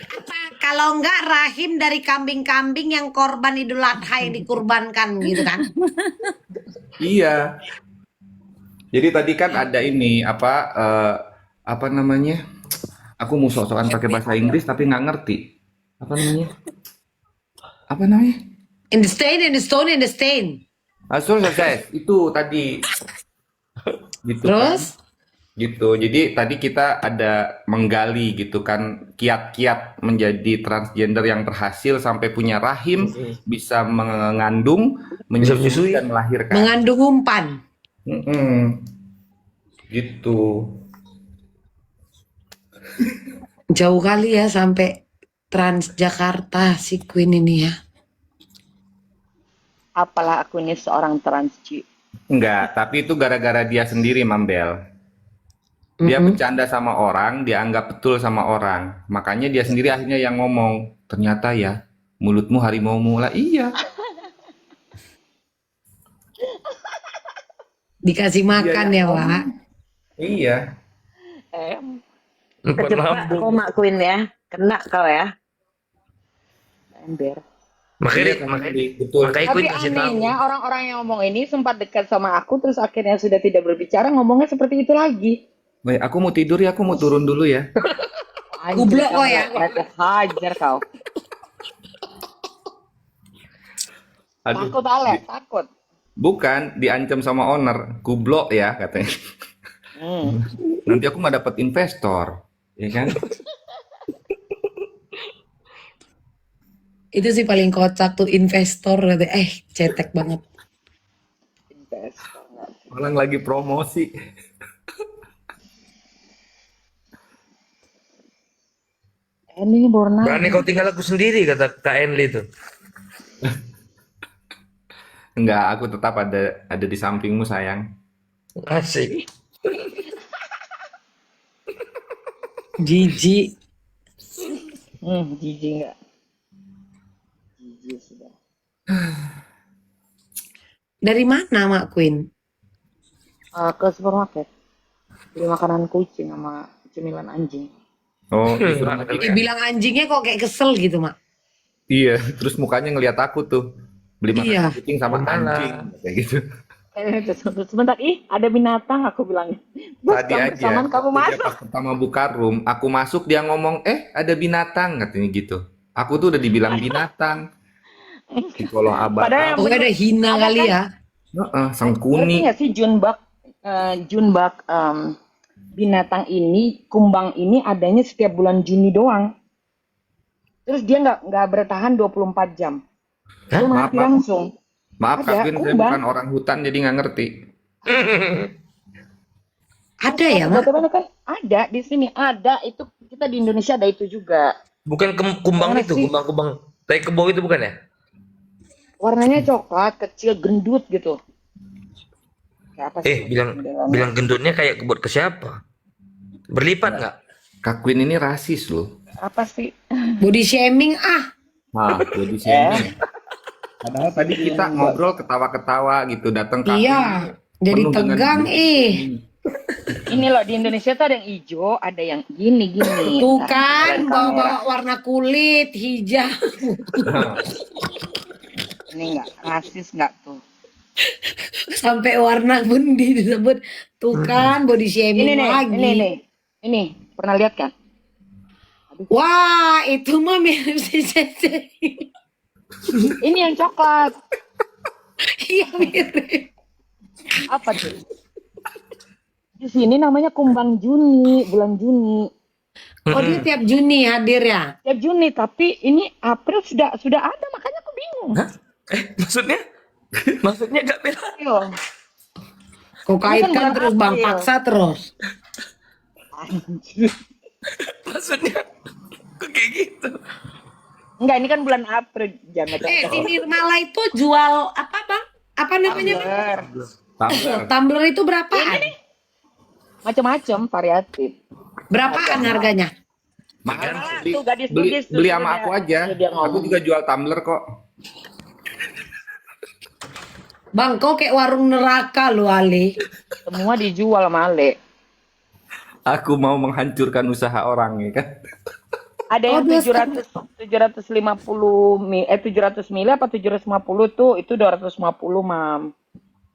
Apa, kalau enggak rahim dari kambing-kambing yang korban Idul Adha yang dikurbankan gitu kan. Iya. Jadi tadi kan ada ini apa namanya? Aku mau sok-sokan pakai bahasa Inggris tapi nggak ngerti. Apa namanya? Apa namanya? In the stain, in the stone, in the stain. Selesai. Itu tadi. Gitu Terus? kan? Gitu. Jadi tadi kita ada menggali gitu kan kiat-kiat menjadi transgender yang berhasil sampai punya rahim, bisa mengandung, menyusui menyusui. dan melahirkan. Mengandung umpan. Gitu. Jauh kali ya sampai Transjakarta si Queen ini ya. Apalah aku ini seorang transci. Enggak, tapi itu gara-gara dia sendiri, Mambel. Dia bercanda sama orang, dia anggap betul sama orang. Makanya dia sendiri akhirnya yang ngomong, ternyata ya mulutmu harimaumu lah. Iya. Dikasih makan ya, Wak. Iya. Kecepat kau Mak Queen ya. Kena kau ya. Ember. Makanya betul. makanya Tapi Queen kasih tahu. anehnya orang-orang yang ngomong ini sempat dekat sama aku terus akhirnya sudah tidak berbicara ngomongnya seperti itu lagi. Baik, aku mau tidur ya, aku mau turun dulu ya. Goblok kau ya. Hajar kau. Aduh. Takut Ale, takut. Bukan, diancam sama owner, kublok ya katanya. Nanti aku nggak dapat investor, ya kan? Itu sih paling kocak tuh investor. Cetek banget. Orang lagi promosi. Ini Borna. Berani kau tinggal aku sendiri kata Kak Enli itu. Enggak, aku tetap ada di sampingmu sayang. Asik. Jijik. Jijik enggak? Jijik sudah. Dari mana Mak Queen? Ke supermarket. Beli makanan kucing sama cemilan anjing. Oh, disuruh Nggak, makan. Dibilang anjingnya kok kayak kesel gitu Mak. Iya, terus mukanya ngelihat aku tuh. Beli makanan Iya. kucing sama Gimana? anjing kayak gitu. Terus sebentar, ada binatang aku bilangnya. Tadi aja. Bersamaan kamu dia masuk. Pas pertama buka room, aku masuk dia ngomong, ada binatang katanya gitu. Aku tuh udah dibilang binatang. Di kolong abad. Padahal yang Pokoknya ada hina Ada kali kan? ya. Ngerti Sengkuni. nggak sih Junbak binatang ini, kumbang ini adanya setiap bulan Juni doang. Terus dia nggak bertahan 24 jam. Hah? Lu mati Maaf, langsung. maaf Ada Kak Win, saya kumbang. bukan orang hutan jadi nggak ngerti. Ada ya, Mak? Bagaimana kan ada di sini ada itu kita di Indonesia ada itu juga. Bukan kumbang Mana itu, sih? kumbang tai kebo itu bukan ya? Warnanya coklat, kecil, gendut gitu. Kayak apa sih? Bilang gendutnya kayak kebot ke siapa? Berlipat nggak? Kak Queen ini rasis loh. Apa sih? Body shaming ah. Nah, jadi shaming. Padahal tadi kita ngobrol ketawa-ketawa gitu, datang Kak Iya, Queen jadi penuh dengan tegang Ini loh di Indonesia tuh ada yang hijau, ada yang gini. Tuh Nah, kan, kalian bawa-bawa warna kulit hijau. Ini nggak rasis nggak tuh? Sampai warna pun disebut. Tuh kan, body shaming lagi. Ini pernah lihat kan? Wah, itu mah mirip si Cece. Ini yang coklat. Iya mirip. Apa tuh? Di sini namanya kumbang Juni, bulan Juni. Oh dia tiap Juni hadir ya? Tiap Juni, tapi ini April sudah ada, makanya aku bingung. Hah? Maksudnya? Maksudnya nggak bela? Ayo. Kau kaitkan bulan terus Bang, April. paksa terus. Maksudnya kok kayak gitu? Enggak, ini kan bulan April. Jangan Si Nirmala itu jual apa Bang? Apa namanya Bang? Tumbler. Tumbler itu berapaan? Macam-macam variatif. Berapaan harganya? Mahal, Tuh gadis beli Bugis tuh, beli dia- sama aku aja. dia Aku ngomong. juga jual tumbler kok. Bang, kau kayak warung neraka lu Ali. Semua dijual sama Ale. Aku mau menghancurkan usaha orang ya kan. Ada Oh, yang dia 750 700 mili apa 750 tuh itu 250 Mam.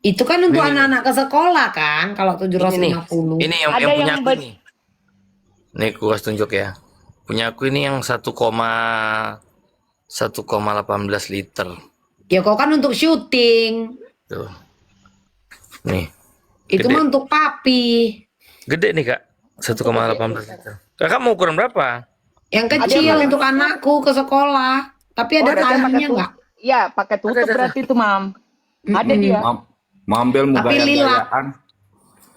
Itu kan untuk anak-anak ke sekolah kan, kalau Ini 750. yang Ada punya yang aku nih. Nih aku kasih tunjuk ya. Punya aku ini yang 1,18 liter. Ya kau kan untuk syuting. Tuh. Nih, Itu Gede. mah untuk papi. gede nih Kak. 1,18 liter. Kakak mau ukuran berapa? Yang kecil untuk anakku ke sekolah. Tapi ada berarti talinya pakai enggak? Iya, pakai tutup Ada. berarti itu Mam. Ada dia. Mambel mau Tapi gaya-gayaan.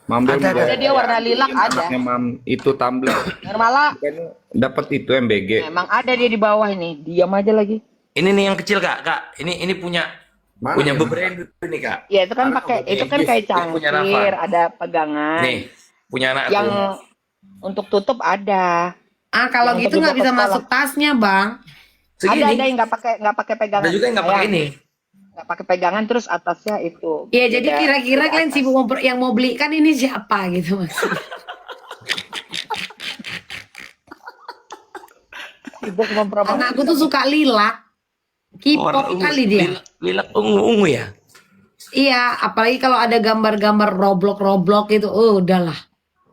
Mambel Ada, mau ada. Ada dia warna lilac ada. Anaknya Mam itu tumbler. Normala Kan dapat itu MBG. memang ada dia di bawah ini. Diam aja lagi. Ini nih yang kecil Kak. Kak, ini punya Mana punya ini? beberapa nih Kak. Ya itu kan Ada pakai pakai itu kan gis. kayak Ini punya Rafa. cangkir, ada pegangan. Nih, punya anakku. Yang untuk tutup ada. Ah, kalau Yang gitu untuk nggak dibawa bisa ke sekolah. masuk tasnya, Bang. Segini. Ada yang nggak pakai pegangan. Ada juga yang nggak pakai Sayang. ini. Nggak pakai pegangan terus atasnya itu. Iya, jadi Beda- kira-kira beda kalian atas. sibuk yang mau beli kan ini siapa gitu maksudnya. Sibuk mempromosi. Anakku tuh suka lilak. K-pop kali dia. Lilak ungu ya. Iya, apalagi kalau ada gambar-gambar Roblox gitu. Oh, udahlah.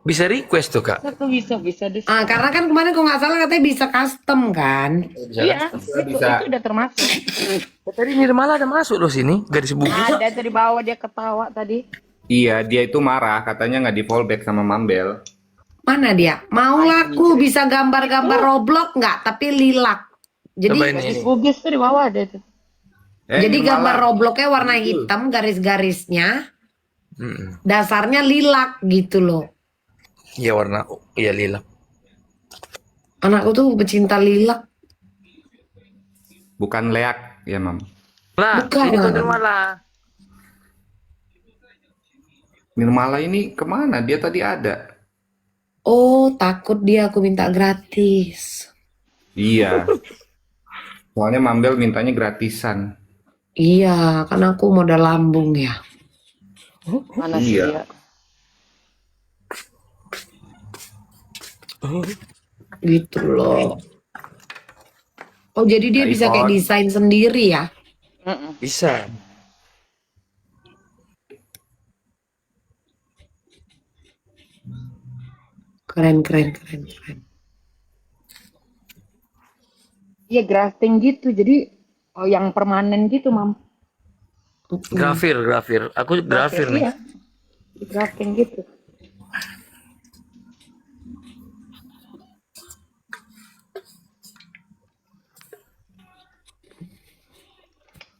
Bisa request tuh Kak. Itu bisa di. Ah, karena kan kemarin kalau nggak salah katanya bisa custom kan. Iya, Bisa. itu udah termasuk. Tadi Nirmala ada masuk loh sini, garis bugis. Ada tadi bawa dia ketawa tadi. Iya, dia itu marah katanya nggak di fallback sama Mambel. Mana dia? Mau laku bisa gambar-gambar Roblox nggak? Tapi lilak. Jadi Coba ini. Di Bugis tuh di bawah ada itu. jadi Nirmala. gambar Robloxnya warna hitam garis-garisnya. Mm-mm. Dasarnya lilak gitu loh. Iya warna, iya lilak. Anakku tuh pecinta lilak. Bukan leak ya, Mam. Lah, Bukan. ini tuh Nirmala. Nirmala ini kemana? Dia tadi ada. Oh, takut dia aku minta gratis. Iya. Soalnya Mambel mintanya gratisan. Iya, kan aku modal lambung ya. Mana sih Iya. dia? Gitu loh. Oh, jadi dia bisa kayak iPhone. desain sendiri ya? Mm-mm. Bisa. Keren. Iya grafting gitu. Jadi yang permanen gitu, Mam. Grafir. Aku grafir nih. Iya. Grafting gitu.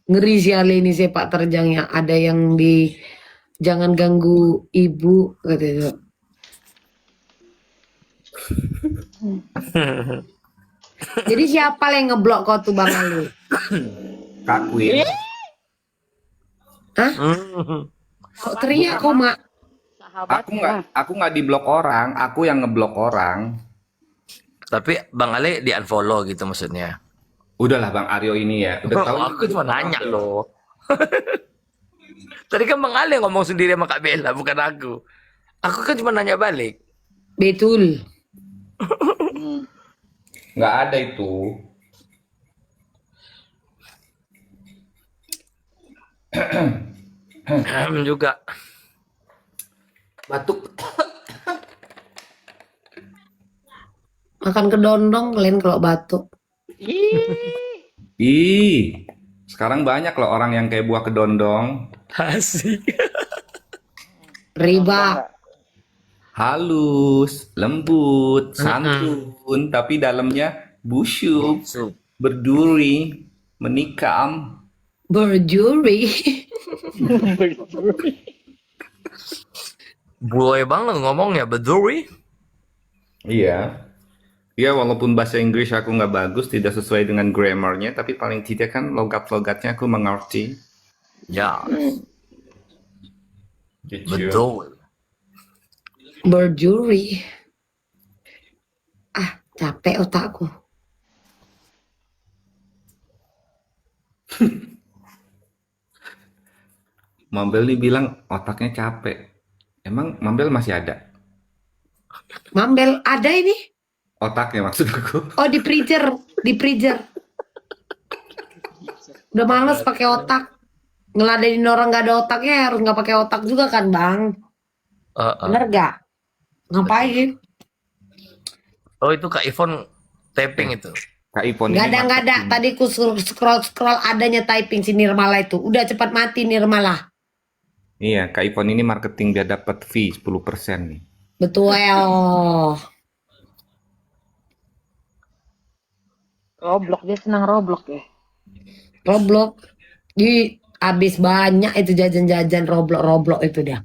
Ngeri sih Ale ini sepak terjangnya. Ada yang di jangan ganggu ibu gitu. Jadi siapa yang ngeblok kau tuh Bang Ali? Kak Queen. Hah? Kok teriak kok Mak? Aku nggak diblok orang, aku yang ngeblok orang. Tapi Bang Ale di unfollow gitu maksudnya. Udahlah Bang Aryo ini ya, udah tahu. Aku cuma nanya loh. Tadi kan Bang Ale ngomong sendiri sama Kak Bella, bukan aku. Aku kan cuma nanya balik. Betul. Nggak ada itu. Juga. Batuk. Makan kedondong kalian kalau batuk. Ih, sekarang banyak loh orang yang kayak buah kedondong. Asik. Riba. Halus, lembut, santun, tapi dalamnya busuk, berduri, menikam. Berjuri. Boleh banget ngomongnya, beduri. Iya. Ya, walaupun bahasa Inggris aku nggak bagus, tidak sesuai dengan grammarnya, tapi paling tidak kan logat-logatnya aku mengerti. Ya, Gitu. betul. Berjuri. Ah, capek otakku. Mambel nih bilang otaknya capek. Emang Mambel masih ada? Mambel ada ini? Otaknya maksud aku. Oh di freezer, di freezer. Udah males pakai otak. Ngeladenin orang nggak ada otaknya harus nggak pakai otak juga kan Bang? Bener gak? Ngapain? Oh itu Kak Ivon taping itu. Kak Ipon ini Nggak ada. Tadi ku scroll adanya typing si Nirmala itu. Udah cepat mati Nirmala. Iya, Kak Ipon ini marketing dia dapat fee 10% nih. Betul. Roblox, dia senang Roblox ya. Roblox. Di habis banyak itu jajan-jajan Roblox itu dia.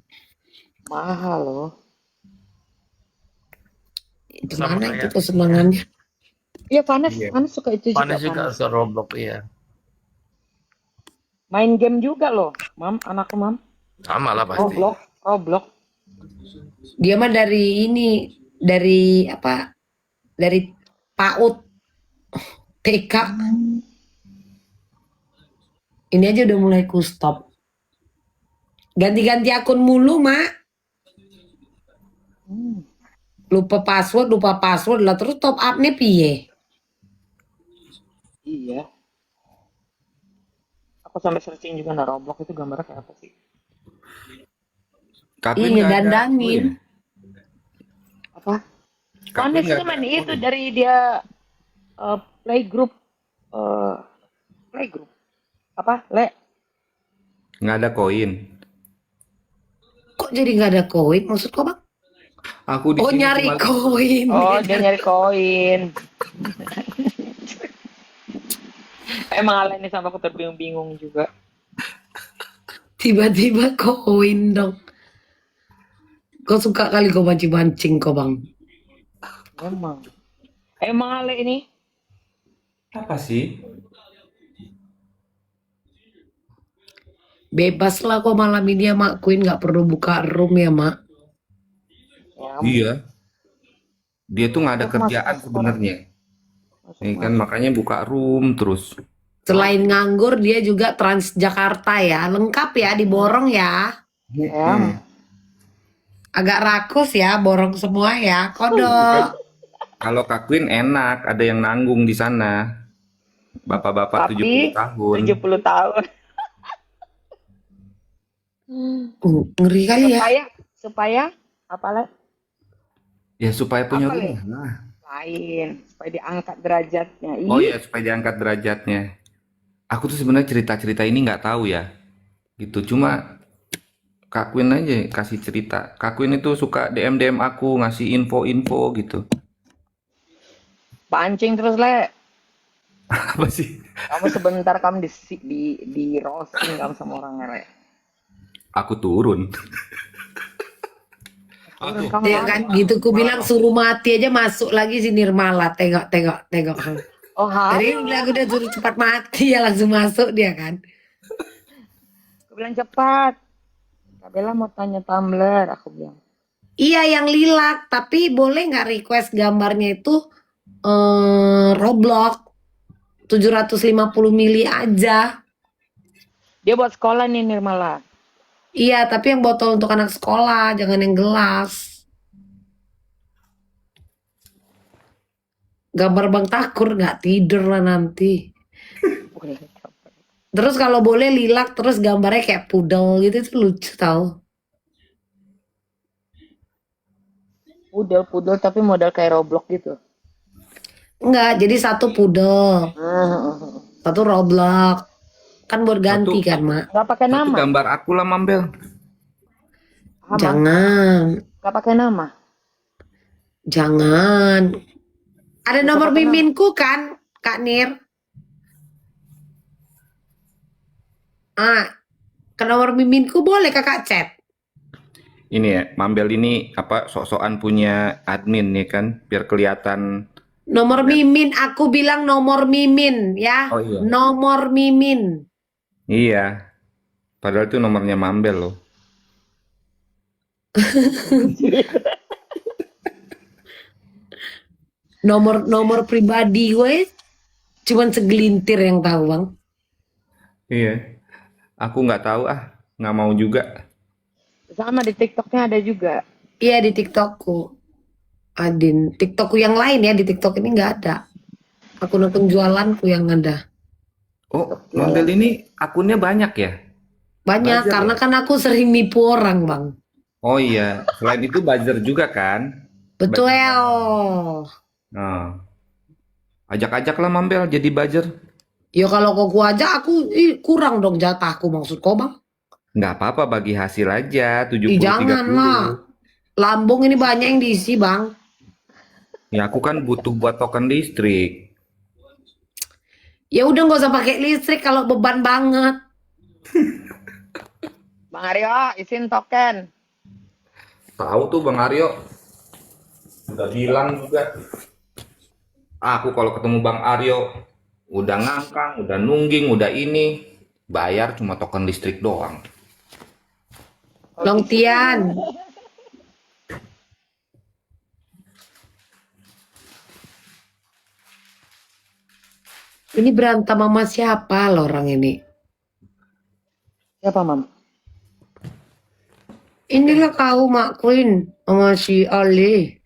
Mahal loh. Itu Sama mana itu kayak- kesenangannya? Iya Panas, Iya. Panas suka itu juga. Panas juga Panas. ke Roblox, iya. Main game juga loh, Mam, anakku Mam. Sama lah pasti. Roblox. Dia mah dari ini, dari apa? Dari PAUD TK. Ini aja udah mulai ku stop. Ganti-ganti akun mulu, Mak. Lupa password lah terus top up-nya piye? Iya. Aku sampai searching juga nah Roblox itu gambarnya kayak apa sih? Kak Iya, Queen nggak ada dandanin. aku Apa? ya? Kak Panas Queen nggak cuman ada itu aku ya? dari dia playgroup playgroup apa? Nggak ada koin. Kok jadi nggak ada koin? Maksud kok, Bang? Aku di Oh, sini nyari cuma koin. Oh, dia nyari koin. Emang ala ini sama aku terbingung-bingung juga. Tiba-tiba koin dong. Kau suka kali kau mancing-mancing kok, Bang. Emang ala ini apa sih? Bebas lah kok malam ini ya, Mak Queen nggak perlu buka room ya, Mak. ya, Iya. Dia tuh nggak ada Masuk, kerjaan masuk. sebenarnya. masuk, Ini kan makanya buka room terus. Selain nganggur dia juga Transjakarta ya, lengkap ya diborong ya. Ya. Hmm. Agak rakus ya, borong semua ya, kodok. Kalau Kak Queen enak, ada yang nanggung di sana. Bapak-bapak Tapi 70 tahun. 70 tahun. Ngeri kali ya. Supaya apa Le? Ya supaya punya Apa, Le? rumah lah. Lain, supaya diangkat derajatnya. Oh iya, supaya diangkat derajatnya. Aku tuh sebenarnya cerita-cerita ini nggak tahu ya. Gitu, cuma Kak Queen aja kasih cerita. Kak Queen itu suka DM aku, ngasih info-info gitu. Pancing terus Le. Apa sih? Kamu sebentar kamu di roasting kamu sama orang ngere. Aku turun. Turun Aduh. kamu Ya lagi. kan gitu ku bilang suruh mati aja masuk lagi si Nirmala. Tengok. Oh Tadi hai, aku udah suruh cepat mati ya langsung masuk dia kan. aku bilang cepat. Kak Bella mau tanya Tumblr, aku bilang. Iya yang lilac, tapi boleh nggak request gambarnya itu Roblox 750 mili aja. Dia buat sekolah nih Nirmala. Iya, tapi yang botol untuk anak sekolah, jangan yang gelas. Gambar Bang Takur nggak tidur lah nanti. Boleh. Terus kalau boleh lilac, terus gambarnya kayak pudel gitu itu lucu tau. Pudel tapi model kayak Roblox gitu. Enggak, jadi satu pudel, satu Roblox. Kan buat ganti Satu- kan, Mak? Gak pakai Satu nama. gambar aku lah, Mambel. Ama. Jangan, Gak pakai nama. jangan. Ada Bisa nomor pakai nama. miminku kan, Kak Nir? Ke nomor miminku boleh kakak chat. Ini ya, Mambel ini apa sok-sokan punya admin nih kan, biar kelihatan. Nomor mimin, aku bilang nomor mimin ya. Oh, iya. Nomor mimin. Iya. Padahal itu nomornya Mambel loh. Nomor pribadi gue cuman segelintir yang tahu, Bang. Iya. Aku nggak tahu nggak mau juga. Sama di TikToknya ada juga. Iya di TikTokku. Adin, TikTokku yang lain ya, di TikTok ini nggak ada. Akun-akun jualanku yang ada. Oh, Mambel ini akunnya banyak ya? Banyak, Buzzer karena ya? kan aku sering nipu orang, Bang. Oh iya, selain itu buzzer juga kan? Betul. Nah, ajak-ajak lah Mambel jadi buzzer. Ya kalau kau aja aku kurang dong jatahku maksud kau, Bang. Nggak apa-apa, bagi hasil aja 70-30. Janganlah. Lambung ini banyak yang diisi, Bang. Ya aku kan butuh buat token listrik. Ya udah nggak usah pakai listrik kalau beban banget. Bang Aryo, isin token. Tahu tuh Bang Aryo. Udah bilang juga. Aku kalau ketemu Bang Aryo udah ngangkang, udah nungging, udah ini, bayar cuma token listrik doang. Long Tian. Ini berantem sama siapa loh orang ini? Siapa, Mam? Inilah kau Mak Queen sama si Ali.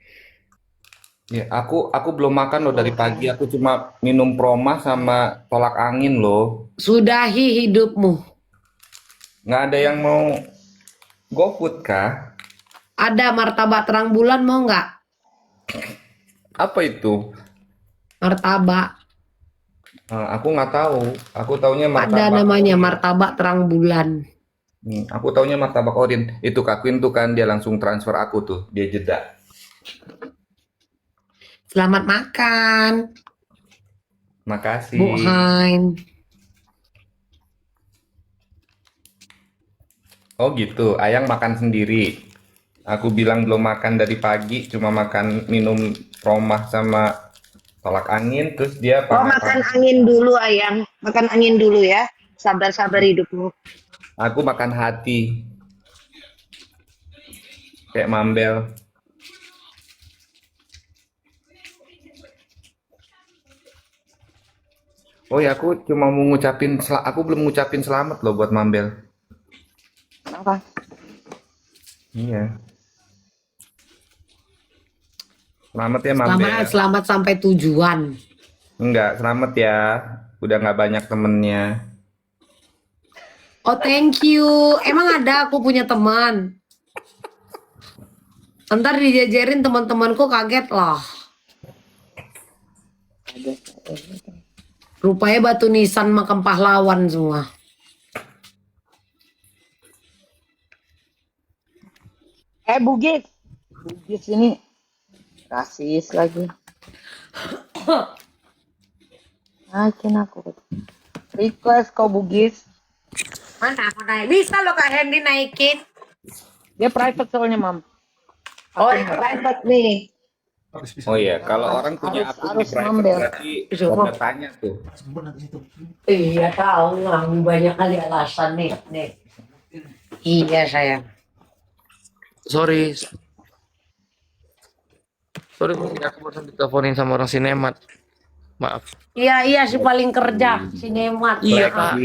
Ya, aku belum makan loh dari pagi. Aku cuma minum proma sama tolak angin loh. Sudahi hidupmu. Nggak ada yang mau GoFood kah? Ada martabak terang bulan mau nggak? Apa itu? Martabak. Aku nggak tahu. Aku taunya Ada martabak. namanya martabak terang bulan. Aku taunya martabak Orin. Itu Kak Queen tuh kan dia langsung transfer aku tuh. Dia jeda. Selamat makan, Makasih. Bu Hain. Oh gitu, Ayang makan sendiri. Aku bilang belum makan dari pagi, cuma makan minum promah sama tolak angin, terus dia Oh, makan angin dulu, Ayang. Makan angin dulu ya. Sabar-sabar hidupmu. Aku makan hati. Kayak Mambel. Oh ya, aku cuma mau ngucapin, aku belum ngucapin selamat loh buat Mambel. Kenapa? Iya. Selamat ya Mambel. Selamat sampai tujuan. Enggak, selamat ya. Udah nggak banyak temennya. Oh thank you. Emang ada aku punya teman. Ntar dijajarin teman-temanku kaget lah. Rupanya batu nisan makam pahlawan semua. Bugis. Bugis ini rasis lagi. Naikin aku. Request kau Bugis. Mana aku naik? Bisa loh Kak Hendy naikin. Dia private soalnya, Mam. Oh, private nih. Oh iya, kalau orang punya akun di harus private ngambil. berarti ada tanya tuh. Iya tahu nggak banyak kali alasan nih. Iya sayang. Sorry. Sorry, aku barusan diteleponin sama orang Sinemat. Maaf. Iya si paling kerja sinemat. Iya, Kak.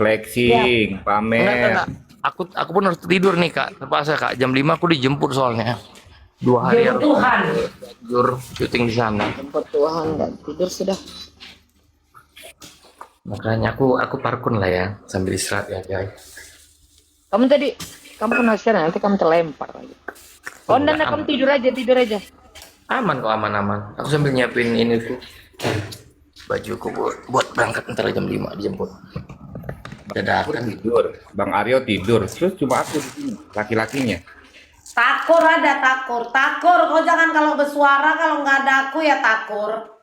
Flexing, pamer. Enggak. Aku pun harus tidur nih, Kak. Terpaksa, Kak. Jam 5 aku dijemput soalnya. 2 hari Jemput harus Tuhan. tidur syuting di sana. Tempat Tuhan nggak tidur sudah. Makanya aku parkun lah ya sambil istirahat ya, guys. Kamu penasaran nanti kamu terlempar lagi. Oh, Enggak, enggak, kamu tidur aja. Aman kok, aman. Aku sambil nyiapin ini tuh bajuku buat berangkat ntar jam 5 dijemput. Dadakan gitu. Tidur, Bang Aryo tidur. Terus cuma aku di sini, laki-lakinya. Takur ada takur. Kau jangan kalau bersuara kalau nggak ada aku ya takur.